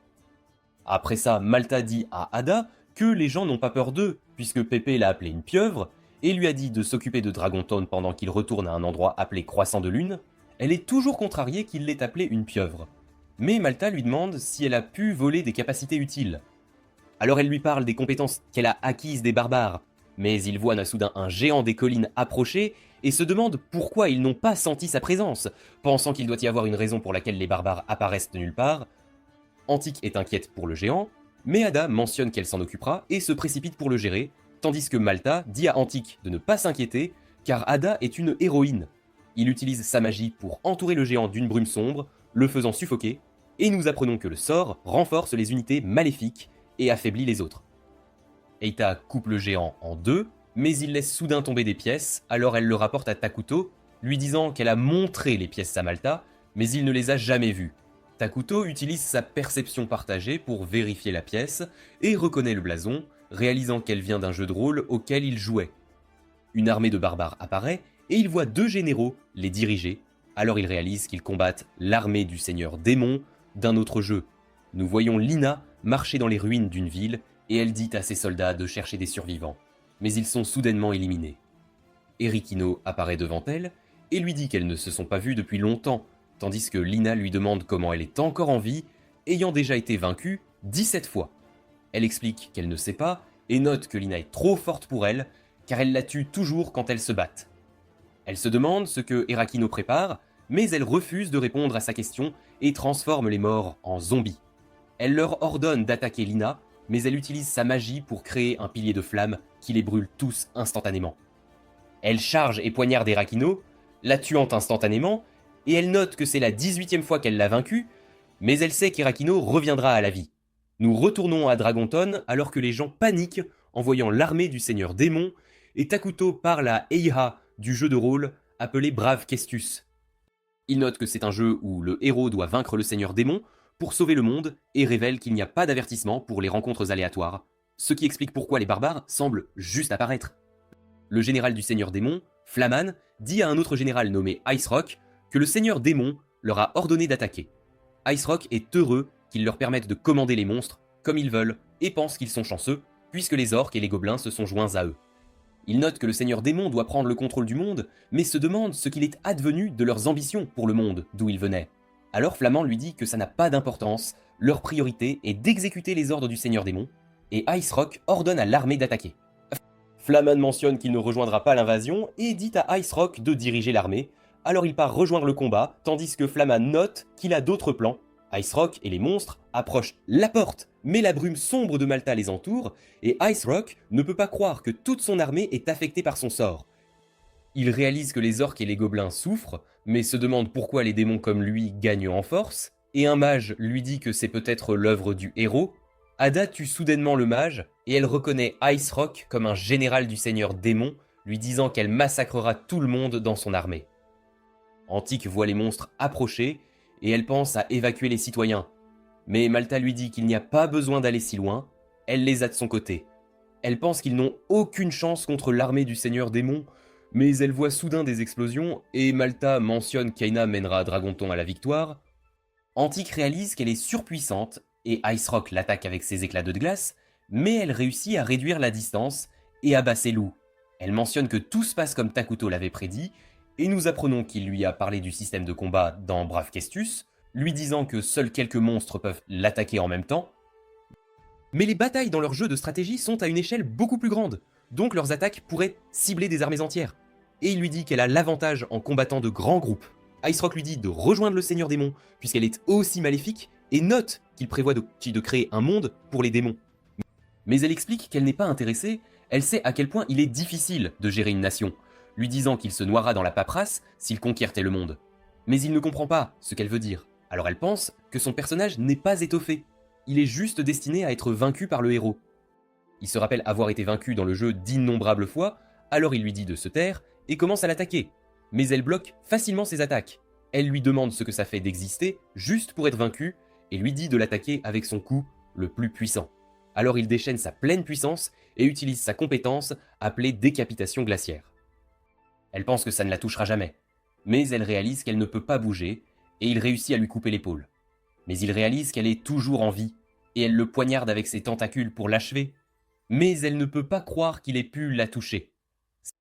Après ça, Malta dit à Ada que les gens n'ont pas peur d'eux, puisque Pépé l'a appelé une pieuvre, et lui a dit de s'occuper de Dragontown pendant qu'il retourne à un endroit appelé Croissant de Lune. Elle est toujours contrariée qu'il l'ait appelée une pieuvre. Mais Malta lui demande si elle a pu voler des capacités utiles. Alors elle lui parle des compétences qu'elle a acquises des barbares, mais il voit soudain un géant des collines approcher et se demande pourquoi ils n'ont pas senti sa présence, pensant qu'il doit y avoir une raison pour laquelle les barbares apparaissent de nulle part. Antique est inquiète pour le géant, mais Ada mentionne qu'elle s'en occupera et se précipite pour le gérer, tandis que Malta dit à Antique de ne pas s'inquiéter, car Ada est une héroïne. Il utilise sa magie pour entourer le géant d'une brume sombre, le faisant suffoquer, et nous apprenons que le sort renforce les unités maléfiques et affaiblit les autres. Eita coupe le géant en deux, mais il laisse soudain tomber des pièces, alors elle le rapporte à Takuto, lui disant qu'elle a montré les pièces à Malta, mais il ne les a jamais vues. Takuto utilise sa perception partagée pour vérifier la pièce, et reconnaît le blason, réalisant qu'elle vient d'un jeu de rôle auquel il jouait. Une armée de barbares apparaît, et il voit deux généraux les diriger, alors il réalise qu'ils combattent l'armée du seigneur démon d'un autre jeu. Nous voyons Lina marcher dans les ruines d'une ville, et elle dit à ses soldats de chercher des survivants. Mais ils sont soudainement éliminés. Erikino apparaît devant elle, et lui dit qu'elles ne se sont pas vues depuis longtemps, tandis que Lina lui demande comment elle est encore en vie, ayant déjà été vaincue 17 fois. Elle explique qu'elle ne sait pas, et note que Lina est trop forte pour elle, car elle la tue toujours quand elles se battent. Elle se demande ce que Erakino prépare, mais elle refuse de répondre à sa question et transforme les morts en zombies. Elle leur ordonne d'attaquer Lina, mais elle utilise sa magie pour créer un pilier de flamme qui les brûle tous instantanément. Elle charge et poignarde Erakino, la tuant instantanément, et elle note que c'est la 18e fois qu'elle l'a vaincu, mais elle sait qu'Erakino reviendra à la vie. Nous retournons à Dragontown alors que les gens paniquent en voyant l'armée du seigneur démon, et Takuto parle à Eiha du jeu de rôle appelé Brave Kestus. Il note que c'est un jeu où le héros doit vaincre le seigneur démon pour sauver le monde et révèle qu'il n'y a pas d'avertissement pour les rencontres aléatoires, ce qui explique pourquoi les barbares semblent juste apparaître. Le général du seigneur démon, Flaman, dit à un autre général nommé Ice Rock que le seigneur démon leur a ordonné d'attaquer. Ice Rock est heureux qu'ils leur permettent de commander les monstres comme ils veulent et pense qu'ils sont chanceux puisque les orques et les gobelins se sont joints à eux. Il note que le seigneur démon doit prendre le contrôle du monde, mais se demande ce qu'il est advenu de leurs ambitions pour le monde d'où ils venaient. Alors Flamand lui dit que ça n'a pas d'importance, leur priorité est d'exécuter les ordres du seigneur démon, et Ice Rock ordonne à l'armée d'attaquer. Flamand mentionne qu'il ne rejoindra pas l'invasion et dit à Ice Rock de diriger l'armée, alors il part rejoindre le combat, tandis que Flamand note qu'il a d'autres plans. Ice Rock et les monstres approchent la porte, mais la brume sombre de Malta les entoure, et Ice Rock ne peut pas croire que toute son armée est affectée par son sort. Il réalise que les orques et les gobelins souffrent, mais se demande pourquoi les démons comme lui gagnent en force, et un mage lui dit que c'est peut-être l'œuvre du héros. Ada tue soudainement le mage, et elle reconnaît Ice Rock comme un général du seigneur démon, lui disant qu'elle massacrera tout le monde dans son armée. Antique voit les monstres approcher, et elle pense à évacuer les citoyens. Mais Malta lui dit qu'il n'y a pas besoin d'aller si loin, elle les a de son côté. Elle pense qu'ils n'ont aucune chance contre l'armée du seigneur démon, mais elle voit soudain des explosions, et Malta mentionne qu'Aina mènera Dragonton à la victoire. Antique réalise qu'elle est surpuissante, et Ice Rock l'attaque avec ses éclats de glace, mais elle réussit à réduire la distance et abat ses loups. Elle mentionne que tout se passe comme Takuto l'avait prédit, et nous apprenons qu'il lui a parlé du système de combat dans Brave Kestus, lui disant que seuls quelques monstres peuvent l'attaquer en même temps. Mais les batailles dans leur jeu de stratégie sont à une échelle beaucoup plus grande, donc leurs attaques pourraient cibler des armées entières. Et il lui dit qu'elle a l'avantage en combattant de grands groupes. Ice Rock lui dit de rejoindre le seigneur démon, puisqu'elle est aussi maléfique, et note qu'il prévoit de créer un monde pour les démons. Mais elle explique qu'elle n'est pas intéressée, elle sait à quel point il est difficile de gérer une nation, lui disant qu'il se noiera dans la paperasse s'il conquiert le monde. Mais il ne comprend pas ce qu'elle veut dire, alors elle pense que son personnage n'est pas étoffé, il est juste destiné à être vaincu par le héros. Il se rappelle avoir été vaincu dans le jeu d'innombrables fois, alors il lui dit de se taire et commence à l'attaquer. Mais elle bloque facilement ses attaques. Elle lui demande ce que ça fait d'exister juste pour être vaincu et lui dit de l'attaquer avec son coup le plus puissant. Alors il déchaîne sa pleine puissance et utilise sa compétence appelée décapitation glaciaire. Elle pense que ça ne la touchera jamais. Mais elle réalise qu'elle ne peut pas bouger, et il réussit à lui couper l'épaule. Mais il réalise qu'elle est toujours en vie, et elle le poignarde avec ses tentacules pour l'achever. Mais elle ne peut pas croire qu'il ait pu la toucher.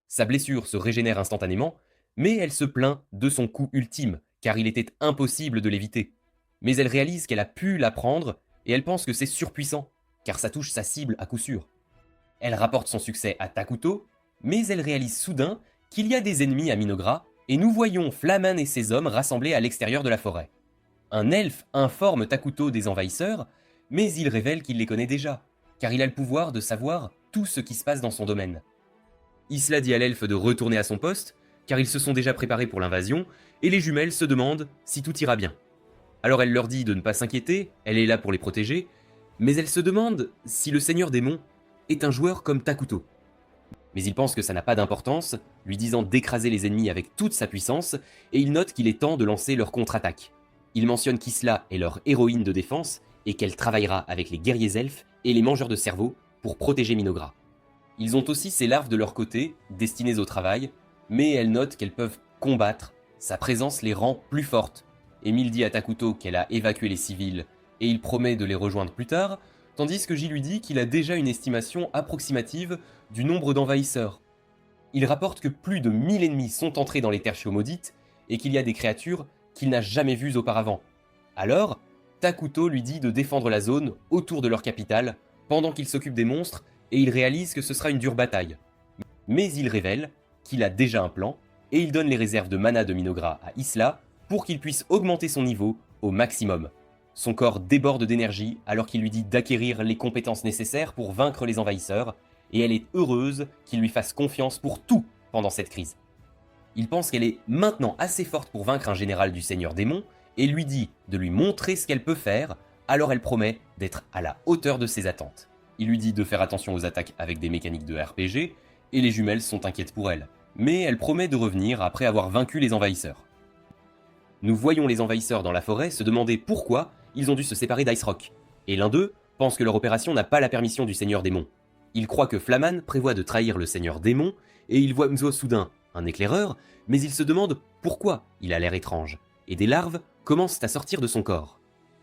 Sa blessure se régénère instantanément, mais elle se plaint de son coup ultime, car il était impossible de l'éviter. Mais elle réalise qu'elle a pu la prendre, et elle pense que c'est surpuissant, car ça touche sa cible à coup sûr. Elle rapporte son succès à Takuto, mais elle réalise soudain qu'il y a des ennemis à Minogra, et nous voyons Flaman et ses hommes rassemblés à l'extérieur de la forêt. Un elfe informe Takuto des envahisseurs, mais il révèle qu'il les connaît déjà, car il a le pouvoir de savoir tout ce qui se passe dans son domaine. Isla dit à l'elfe de retourner à son poste, car ils se sont déjà préparés pour l'invasion, et les jumelles se demandent si tout ira bien. Alors elle leur dit de ne pas s'inquiéter, elle est là pour les protéger, mais elle se demande si le Seigneur Démon est un joueur comme Takuto. Mais il pense que ça n'a pas d'importance, lui disant d'écraser les ennemis avec toute sa puissance, et il note qu'il est temps de lancer leur contre-attaque. Il mentionne qu'Isla est leur héroïne de défense, et qu'elle travaillera avec les guerriers elfes et les mangeurs de cerveau pour protéger Minogra. Ils ont aussi ces larves de leur côté, destinées au travail, mais elle note qu'elles peuvent combattre, sa présence les rend plus fortes. Emile dit à Takuto qu'elle a évacué les civils, et il promet de les rejoindre plus tard, tandis que J lui dit qu'il a déjà une estimation approximative du nombre d'envahisseurs. Il rapporte que plus de 1000 ennemis sont entrés dans les terres maudites, et qu'il y a des créatures qu'il n'a jamais vues auparavant. Alors, Takuto lui dit de défendre la zone autour de leur capitale, pendant qu'il s'occupe des monstres, et il réalise que ce sera une dure bataille. Mais il révèle qu'il a déjà un plan, et il donne les réserves de mana de Minogra à Isla pour qu'il puisse augmenter son niveau au maximum. Son corps déborde d'énergie alors qu'il lui dit d'acquérir les compétences nécessaires pour vaincre les envahisseurs, et elle est heureuse qu'il lui fasse confiance pour tout pendant cette crise. Il pense qu'elle est maintenant assez forte pour vaincre un général du Seigneur Démon, et lui dit de lui montrer ce qu'elle peut faire, alors elle promet d'être à la hauteur de ses attentes. Il lui dit de faire attention aux attaques avec des mécaniques de RPG, et les jumelles sont inquiètes pour elle. Mais elle promet de revenir après avoir vaincu les envahisseurs. Nous voyons les envahisseurs dans la forêt se demander pourquoi ils ont dû se séparer d'Ice Rock, et l'un d'eux pense que leur opération n'a pas la permission du Seigneur Démon. Il croit que Flaman prévoit de trahir le Seigneur Démon, et il voit Mzo soudain, un éclaireur, mais il se demande pourquoi il a l'air étrange, et des larves commencent à sortir de son corps.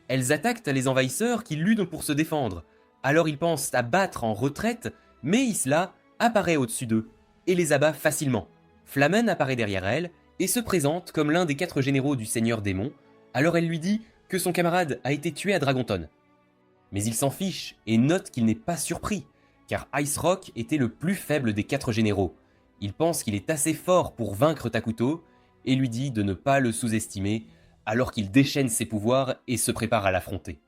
Elles attaquent les envahisseurs qui luttent pour se défendre, alors ils pensent à battre en retraite, mais Isla apparaît au-dessus d'eux, et les abat facilement. Flaman apparaît derrière elle, et se présente comme l'un des 4 généraux du Seigneur Démon, alors elle lui dit que son camarade a été tué à Dragonton. Mais il s'en fiche, et note qu'il n'est pas surpris, car Ice Rock était le plus faible des 4 généraux. Il pense qu'il est assez fort pour vaincre Takuto, et lui dit de ne pas le sous-estimer, alors qu'il déchaîne ses pouvoirs et se prépare à l'affronter.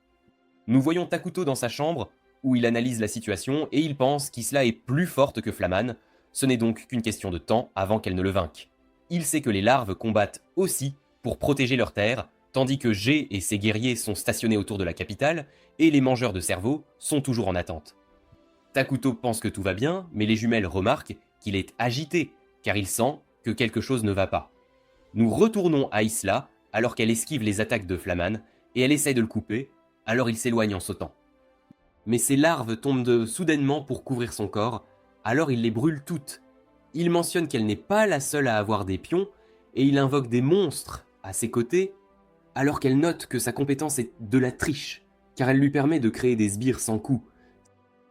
Nous voyons Takuto dans sa chambre, où il analyse la situation, et il pense qu'Isla est plus forte que Flaman, ce n'est donc qu'une question de temps avant qu'elle ne le vainque. Il sait que les larves combattent aussi pour protéger leur terre, tandis que G et ses guerriers sont stationnés autour de la capitale, et les mangeurs de cerveau sont toujours en attente. Takuto pense que tout va bien, mais les jumelles remarquent qu'il est agité, car il sent que quelque chose ne va pas. Nous retournons à Isla, alors qu'elle esquive les attaques de Flaman, et elle essaie de le couper, alors il s'éloigne en sautant. Mais ces larves tombent soudainement pour couvrir son corps, alors il les brûle toutes. Il mentionne qu'elle n'est pas la seule à avoir des pions, et il invoque des monstres à ses côtés, alors qu'elle note que sa compétence est de la triche, car elle lui permet de créer des sbires sans coup.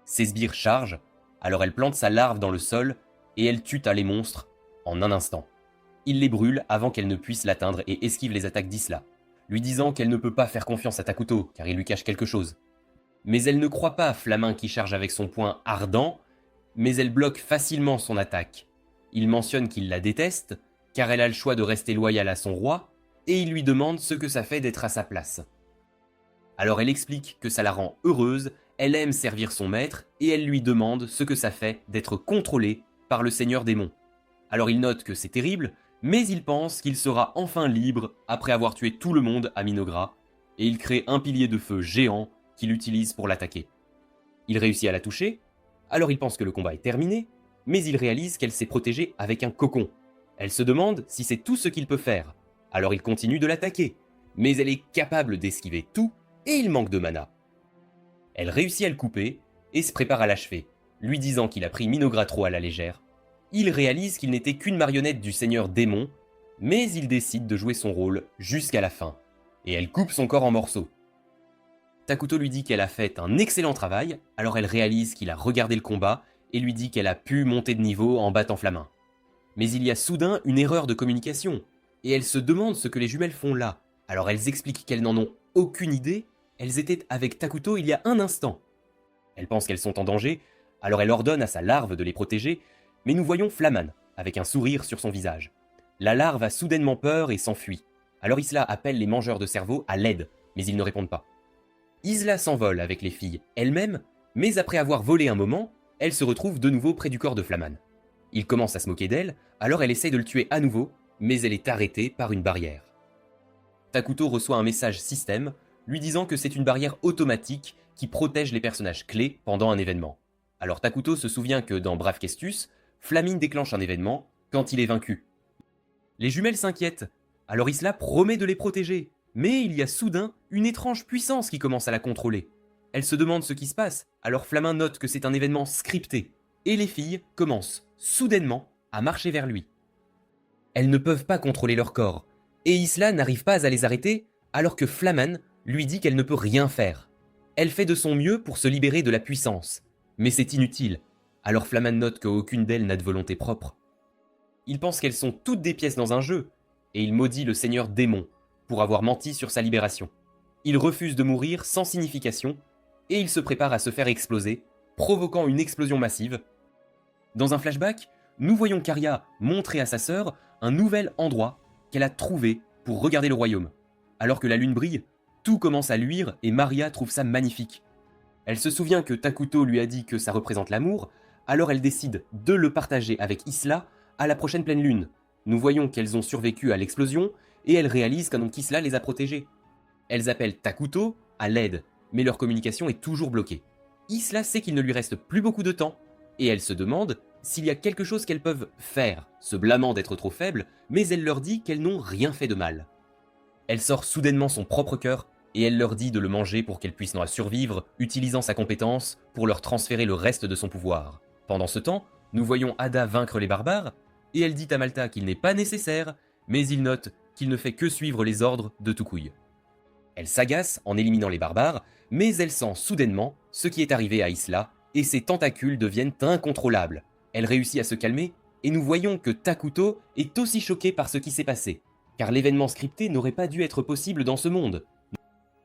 Ces sbires chargent, alors elle plante sa larve dans le sol, et elle tue les monstres en un instant. Il les brûle avant qu'elle ne puisse l'atteindre et esquive les attaques d'Isla, lui disant qu'elle ne peut pas faire confiance à Takuto, car il lui cache quelque chose. Mais elle ne croit pas à Flamin qui charge avec son poing ardent, mais elle bloque facilement son attaque. Il mentionne qu'il la déteste, car elle a le choix de rester loyale à son roi, et il lui demande ce que ça fait d'être à sa place. Alors elle explique que ça la rend heureuse, elle aime servir son maître, et elle lui demande ce que ça fait d'être contrôlée par le Seigneur Démon. Alors il note que c'est terrible, mais il pense qu'il sera enfin libre après avoir tué tout le monde à Minogra, et il crée un pilier de feu géant qu'il utilise pour l'attaquer. Il réussit à la toucher, alors il pense que le combat est terminé, mais il réalise qu'elle s'est protégée avec un cocon. Elle se demande si c'est tout ce qu'il peut faire, alors il continue de l'attaquer, mais elle est capable d'esquiver tout, et il manque de mana. Elle réussit à le couper, et se prépare à l'achever, lui disant qu'il a pris Minogra trop à la légère, il réalise qu'il n'était qu'une marionnette du seigneur démon, mais il décide de jouer son rôle jusqu'à la fin, et elle coupe son corps en morceaux. Takuto lui dit qu'elle a fait un excellent travail, alors elle réalise qu'il a regardé le combat et lui dit qu'elle a pu monter de niveau en battant Flamin. Mais il y a soudain une erreur de communication, et elle se demande ce que les jumelles font là. Alors elles expliquent qu'elles n'en ont aucune idée, elles étaient avec Takuto il y a un instant. Elle pense qu'elles sont en danger, alors elle ordonne à sa larve de les protéger, mais nous voyons Flaman, avec un sourire sur son visage. La larve a soudainement peur et s'enfuit. Alors Isla appelle les mangeurs de cerveau à l'aide, mais ils ne répondent pas. Isla s'envole avec les filles elle-même, mais après avoir volé un moment, elle se retrouve de nouveau près du corps de Flaman. Il commence à se moquer d'elle, alors elle essaye de le tuer à nouveau, mais elle est arrêtée par une barrière. Takuto reçoit un message système, lui disant que c'est une barrière automatique qui protège les personnages clés pendant un événement. Alors Takuto se souvient que dans Brave Kestus, Flamine déclenche un événement quand il est vaincu. Les jumelles s'inquiètent, alors Isla promet de les protéger, mais il y a soudain une étrange puissance qui commence à la contrôler. Elle se demande ce qui se passe, alors Flamin note que c'est un événement scripté, et les filles commencent, soudainement, à marcher vers lui. Elles ne peuvent pas contrôler leur corps, et Isla n'arrive pas à les arrêter, alors que Flaman lui dit qu'elle ne peut rien faire. Elle fait de son mieux pour se libérer de la puissance, mais c'est inutile, alors Flaman note qu'aucune d'elles n'a de volonté propre. Il pense qu'elles sont toutes des pièces dans un jeu, et il maudit le seigneur démon pour avoir menti sur sa libération. Il refuse de mourir sans signification, et il se prépare à se faire exploser, provoquant une explosion massive. Dans un flashback, nous voyons Karia montrer à sa sœur un nouvel endroit qu'elle a trouvé pour regarder le royaume. Alors que la lune brille, tout commence à luire et Maria trouve ça magnifique. Elle se souvient que Takuto lui a dit que ça représente l'amour, alors elle décide de le partager avec Isla à la prochaine pleine lune. Nous voyons qu'elles ont survécu à l'explosion et elles réalisent qu'Isla les a protégées. Elles appellent Takuto à l'aide, mais leur communication est toujours bloquée. Isla sait qu'il ne lui reste plus beaucoup de temps, et elle se demande s'il y a quelque chose qu'elles peuvent faire, se blâmant d'être trop faibles, mais elle leur dit qu'elles n'ont rien fait de mal. Elle sort soudainement son propre cœur, et elle leur dit de le manger pour qu'elle puisse survivre, utilisant sa compétence pour leur transférer le reste de son pouvoir. Pendant ce temps, nous voyons Ada vaincre les barbares, et elle dit à Malta qu'il n'est pas nécessaire, mais il note qu'il ne fait que suivre les ordres de Toucouille. Elle s'agace en éliminant les barbares, mais elle sent soudainement ce qui est arrivé à Isla, et ses tentacules deviennent incontrôlables. Elle réussit à se calmer, et nous voyons que Takuto est aussi choqué par ce qui s'est passé, car l'événement scripté n'aurait pas dû être possible dans ce monde.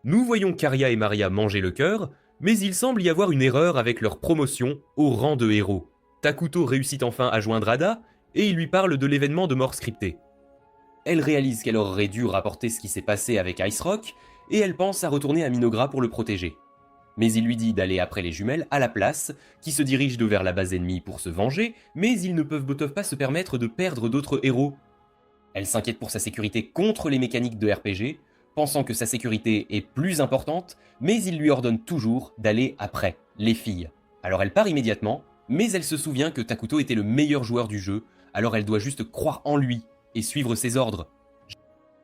Nous voyons Karia et Maria manger le cœur, mais il semble y avoir une erreur avec leur promotion au rang de héros. Takuto réussit enfin à joindre Ada, et il lui parle de l'événement de mort scripté. Elle réalise qu'elle aurait dû rapporter ce qui s'est passé avec Ice Rock, et elle pense à retourner à Minogra pour le protéger. Mais il lui dit d'aller après les jumelles à la place, qui se dirigent vers la base ennemie pour se venger, mais ils ne peuvent pas se permettre de perdre d'autres héros. Elle s'inquiète pour sa sécurité contre les mécaniques de RPG, pensant que sa sécurité est plus importante, mais il lui ordonne toujours d'aller après les filles. Alors elle part immédiatement, mais elle se souvient que Takuto était le meilleur joueur du jeu, alors elle doit juste croire en lui et suivre ses ordres.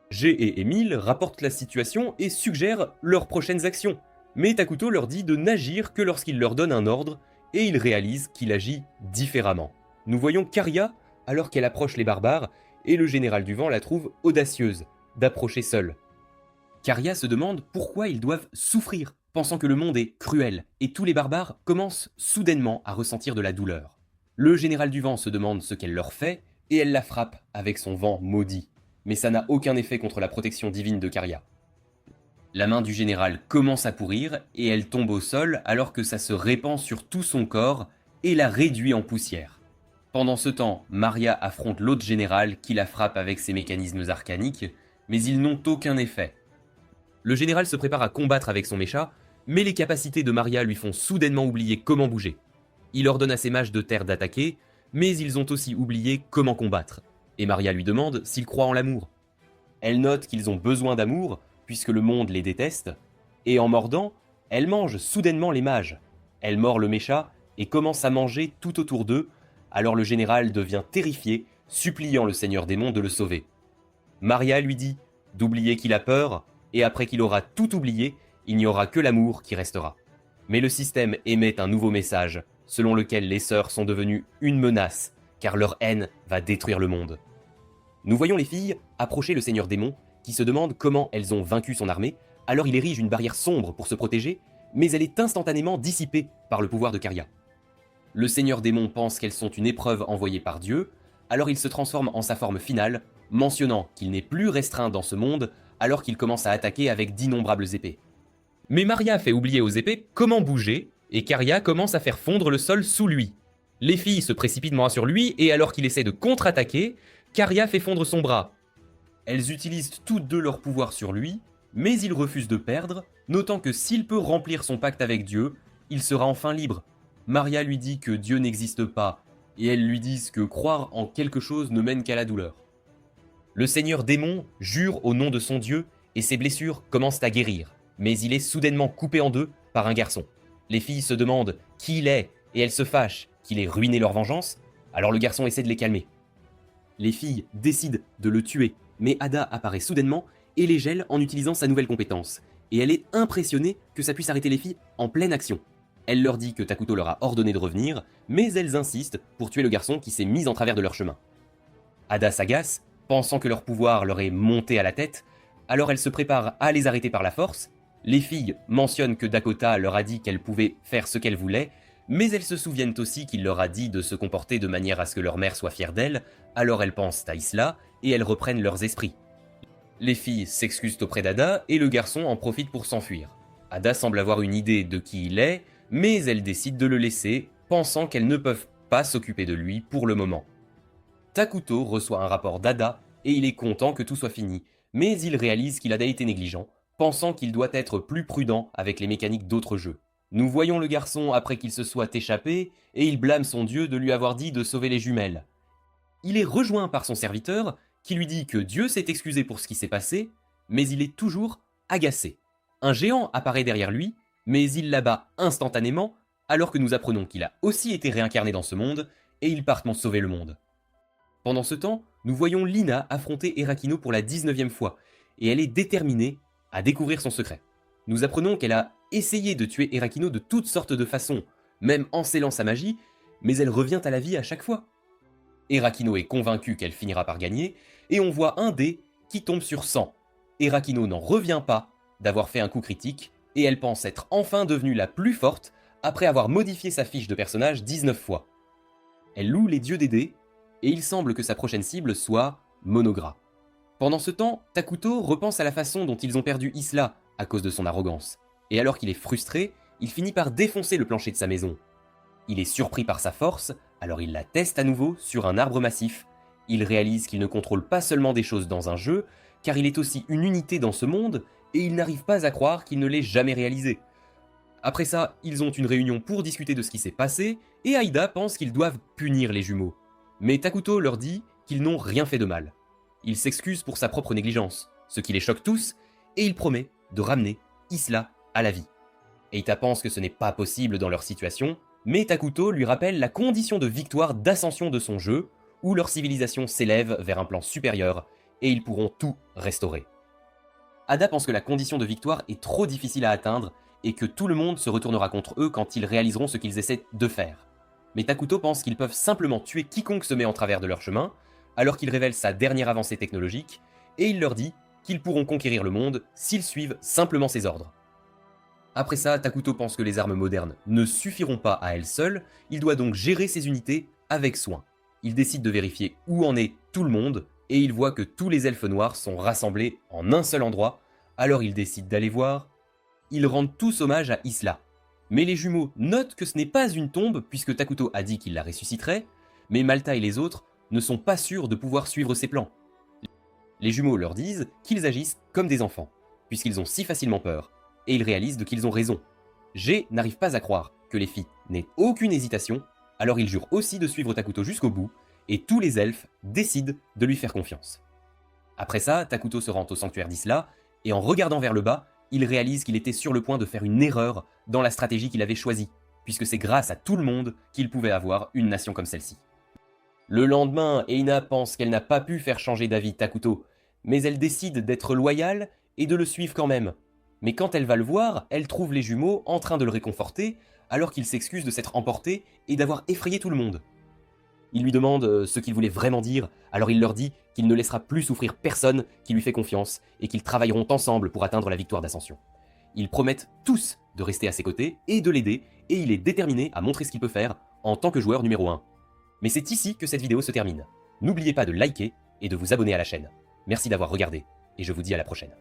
G et Emile rapportent la situation et suggèrent leurs prochaines actions. Mais Takuto leur dit de n'agir que lorsqu'il leur donne un ordre, et ils réalisent qu'il agit différemment. Nous voyons Karia alors qu'elle approche les barbares, et le général du vent la trouve audacieuse d'approcher seule. Karia se demande pourquoi ils doivent souffrir, pensant que le monde est cruel, et tous les barbares commencent soudainement à ressentir de la douleur. Le général du vent se demande ce qu'elle leur fait, et elle la frappe avec son vent maudit. Mais ça n'a aucun effet contre la protection divine de Karia. La main du général commence à pourrir et elle tombe au sol alors que ça se répand sur tout son corps et la réduit en poussière. Pendant ce temps, Maria affronte l'autre général qui la frappe avec ses mécanismes arcaniques, mais ils n'ont aucun effet. Le général se prépare à combattre avec son mécha, mais les capacités de Maria lui font soudainement oublier comment bouger. Il ordonne à ses mages de terre d'attaquer, mais ils ont aussi oublié comment combattre. Et Maria lui demande s'ils croient en l'amour. Elle note qu'ils ont besoin d'amour, puisque le monde les déteste, et en mordant, elle mange soudainement les mages. Elle mord le mécha et commence à manger tout autour d'eux, alors le général devient terrifié, suppliant le seigneur démon de le sauver. Maria lui dit d'oublier qu'il a peur, et après qu'il aura tout oublié, il n'y aura que l'amour qui restera. Mais le système émet un nouveau message, selon lequel les sœurs sont devenues une menace, car leur haine va détruire le monde. Nous voyons les filles approcher le seigneur démon, qui se demande comment elles ont vaincu son armée, alors il érige une barrière sombre pour se protéger, mais elle est instantanément dissipée par le pouvoir de Caria. Le seigneur démon pense qu'elles sont une épreuve envoyée par Dieu, alors il se transforme en sa forme finale, mentionnant qu'il n'est plus restreint dans ce monde, alors qu'il commence à attaquer avec d'innombrables épées. Mais Maria fait oublier aux épées comment bouger, et Caria commence à faire fondre le sol sous lui. Les filles se précipitent moins sur lui, et alors qu'il essaie de contre-attaquer, Caria fait fondre son bras. Elles utilisent toutes deux leur pouvoir sur lui, mais il refuse de perdre, notant que s'il peut remplir son pacte avec Dieu, il sera enfin libre. Maria lui dit que Dieu n'existe pas, et elles lui disent que croire en quelque chose ne mène qu'à la douleur. Le seigneur démon jure au nom de son dieu, et ses blessures commencent à guérir, mais il est soudainement coupé en deux par un garçon. Les filles se demandent qui il est, et elles se fâchent qu'il ait ruiné leur vengeance, alors le garçon essaie de les calmer. Les filles décident de le tuer, mais Ada apparaît soudainement et les gèle en utilisant sa nouvelle compétence, et elle est impressionnée que ça puisse arrêter les filles en pleine action. Elle leur dit que Takuto leur a ordonné de revenir, mais elles insistent pour tuer le garçon qui s'est mis en travers de leur chemin. Ada s'agace, pensant que leur pouvoir leur est monté à la tête, alors elle se prépare à les arrêter par la force. Les filles mentionnent que Dakota leur a dit qu'elles pouvaient faire ce qu'elles voulaient, mais elles se souviennent aussi qu'il leur a dit de se comporter de manière à ce que leur mère soit fière d'elles, alors elles pensent à Isla et elles reprennent leurs esprits. Les filles s'excusent auprès d'Ada et le garçon en profite pour s'enfuir. Ada semble avoir une idée de qui il est, mais elle décide de le laisser, pensant qu'elles ne peuvent pas s'occuper de lui pour le moment. Takuto reçoit un rapport d'Ada et il est content que tout soit fini, mais il réalise qu'il a été négligent, pensant qu'il doit être plus prudent avec les mécaniques d'autres jeux. Nous voyons le garçon après qu'il se soit échappé et il blâme son dieu de lui avoir dit de sauver les jumelles. Il est rejoint par son serviteur qui lui dit que Dieu s'est excusé pour ce qui s'est passé, mais il est toujours agacé. Un géant apparaît derrière lui, mais il l'abat instantanément, alors que nous apprenons qu'il a aussi été réincarné dans ce monde, et ils partent pour sauver le monde. Pendant ce temps, nous voyons Lina affronter Erakino pour la 19e fois, et elle est déterminée à découvrir son secret. Nous apprenons qu'elle a essayé de tuer Erakino de toutes sortes de façons, même en scellant sa magie, mais elle revient à la vie à chaque fois. Erakino est convaincu qu'elle finira par gagner, et on voit un dé qui tombe sur 100. Erakino n'en revient pas d'avoir fait un coup critique, et elle pense être enfin devenue la plus forte après avoir modifié sa fiche de personnage 19 fois. Elle loue les dieux des dés, et il semble que sa prochaine cible soit Monogra. Pendant ce temps, Takuto repense à la façon dont ils ont perdu Isla à cause de son arrogance, et alors qu'il est frustré, il finit par défoncer le plancher de sa maison. Il est surpris par sa force, alors il la teste à nouveau sur un arbre massif. Il réalise qu'il ne contrôle pas seulement des choses dans un jeu, car il est aussi une unité dans ce monde, et il n'arrive pas à croire qu'il ne l'ait jamais réalisé. Après ça, ils ont une réunion pour discuter de ce qui s'est passé, et Aida pense qu'ils doivent punir les jumeaux. Mais Takuto leur dit qu'ils n'ont rien fait de mal. Il s'excuse pour sa propre négligence, ce qui les choque tous, et il promet de ramener Isla à la vie. Eita pense que ce n'est pas possible dans leur situation, mais Takuto lui rappelle la condition de victoire d'ascension de son jeu, où leur civilisation s'élève vers un plan supérieur, et ils pourront tout restaurer. Ada pense que la condition de victoire est trop difficile à atteindre, et que tout le monde se retournera contre eux quand ils réaliseront ce qu'ils essaient de faire. Mais Takuto pense qu'ils peuvent simplement tuer quiconque se met en travers de leur chemin, alors qu'il révèle sa dernière avancée technologique, et il leur dit qu'ils pourront conquérir le monde s'ils suivent simplement ses ordres. Après ça, Takuto pense que les armes modernes ne suffiront pas à elles seules, il doit donc gérer ses unités avec soin. Il décide de vérifier où en est tout le monde, et il voit que tous les elfes noirs sont rassemblés en un seul endroit, alors il décide d'aller voir. Ils rendent tous hommage à Isla. Mais les jumeaux notent que ce n'est pas une tombe, puisque Takuto a dit qu'il la ressusciterait, mais Malta et les autres ne sont pas sûrs de pouvoir suivre ses plans. Les jumeaux leur disent qu'ils agissent comme des enfants, puisqu'ils ont si facilement peur, et ils réalisent qu'ils ont raison. G n'arrive pas à croire que les filles n'aient aucune hésitation, alors il jure aussi de suivre Takuto jusqu'au bout, et tous les elfes décident de lui faire confiance. Après ça, Takuto se rend au sanctuaire d'Isla, et en regardant vers le bas, il réalise qu'il était sur le point de faire une erreur dans la stratégie qu'il avait choisie, puisque c'est grâce à tout le monde qu'il pouvait avoir une nation comme celle-ci. Le lendemain, Eina pense qu'elle n'a pas pu faire changer d'avis Takuto, mais elle décide d'être loyale et de le suivre quand même. Mais quand elle va le voir, elle trouve les jumeaux en train de le réconforter, alors qu'il s'excuse de s'être emporté et d'avoir effrayé tout le monde. Il lui demande ce qu'il voulait vraiment dire, alors il leur dit qu'il ne laissera plus souffrir personne qui lui fait confiance et qu'ils travailleront ensemble pour atteindre la victoire d'Ascension. Ils promettent tous de rester à ses côtés et de l'aider, et il est déterminé à montrer ce qu'il peut faire en tant que joueur numéro 1. Mais c'est ici que cette vidéo se termine. N'oubliez pas de liker et de vous abonner à la chaîne. Merci d'avoir regardé, et je vous dis à la prochaine.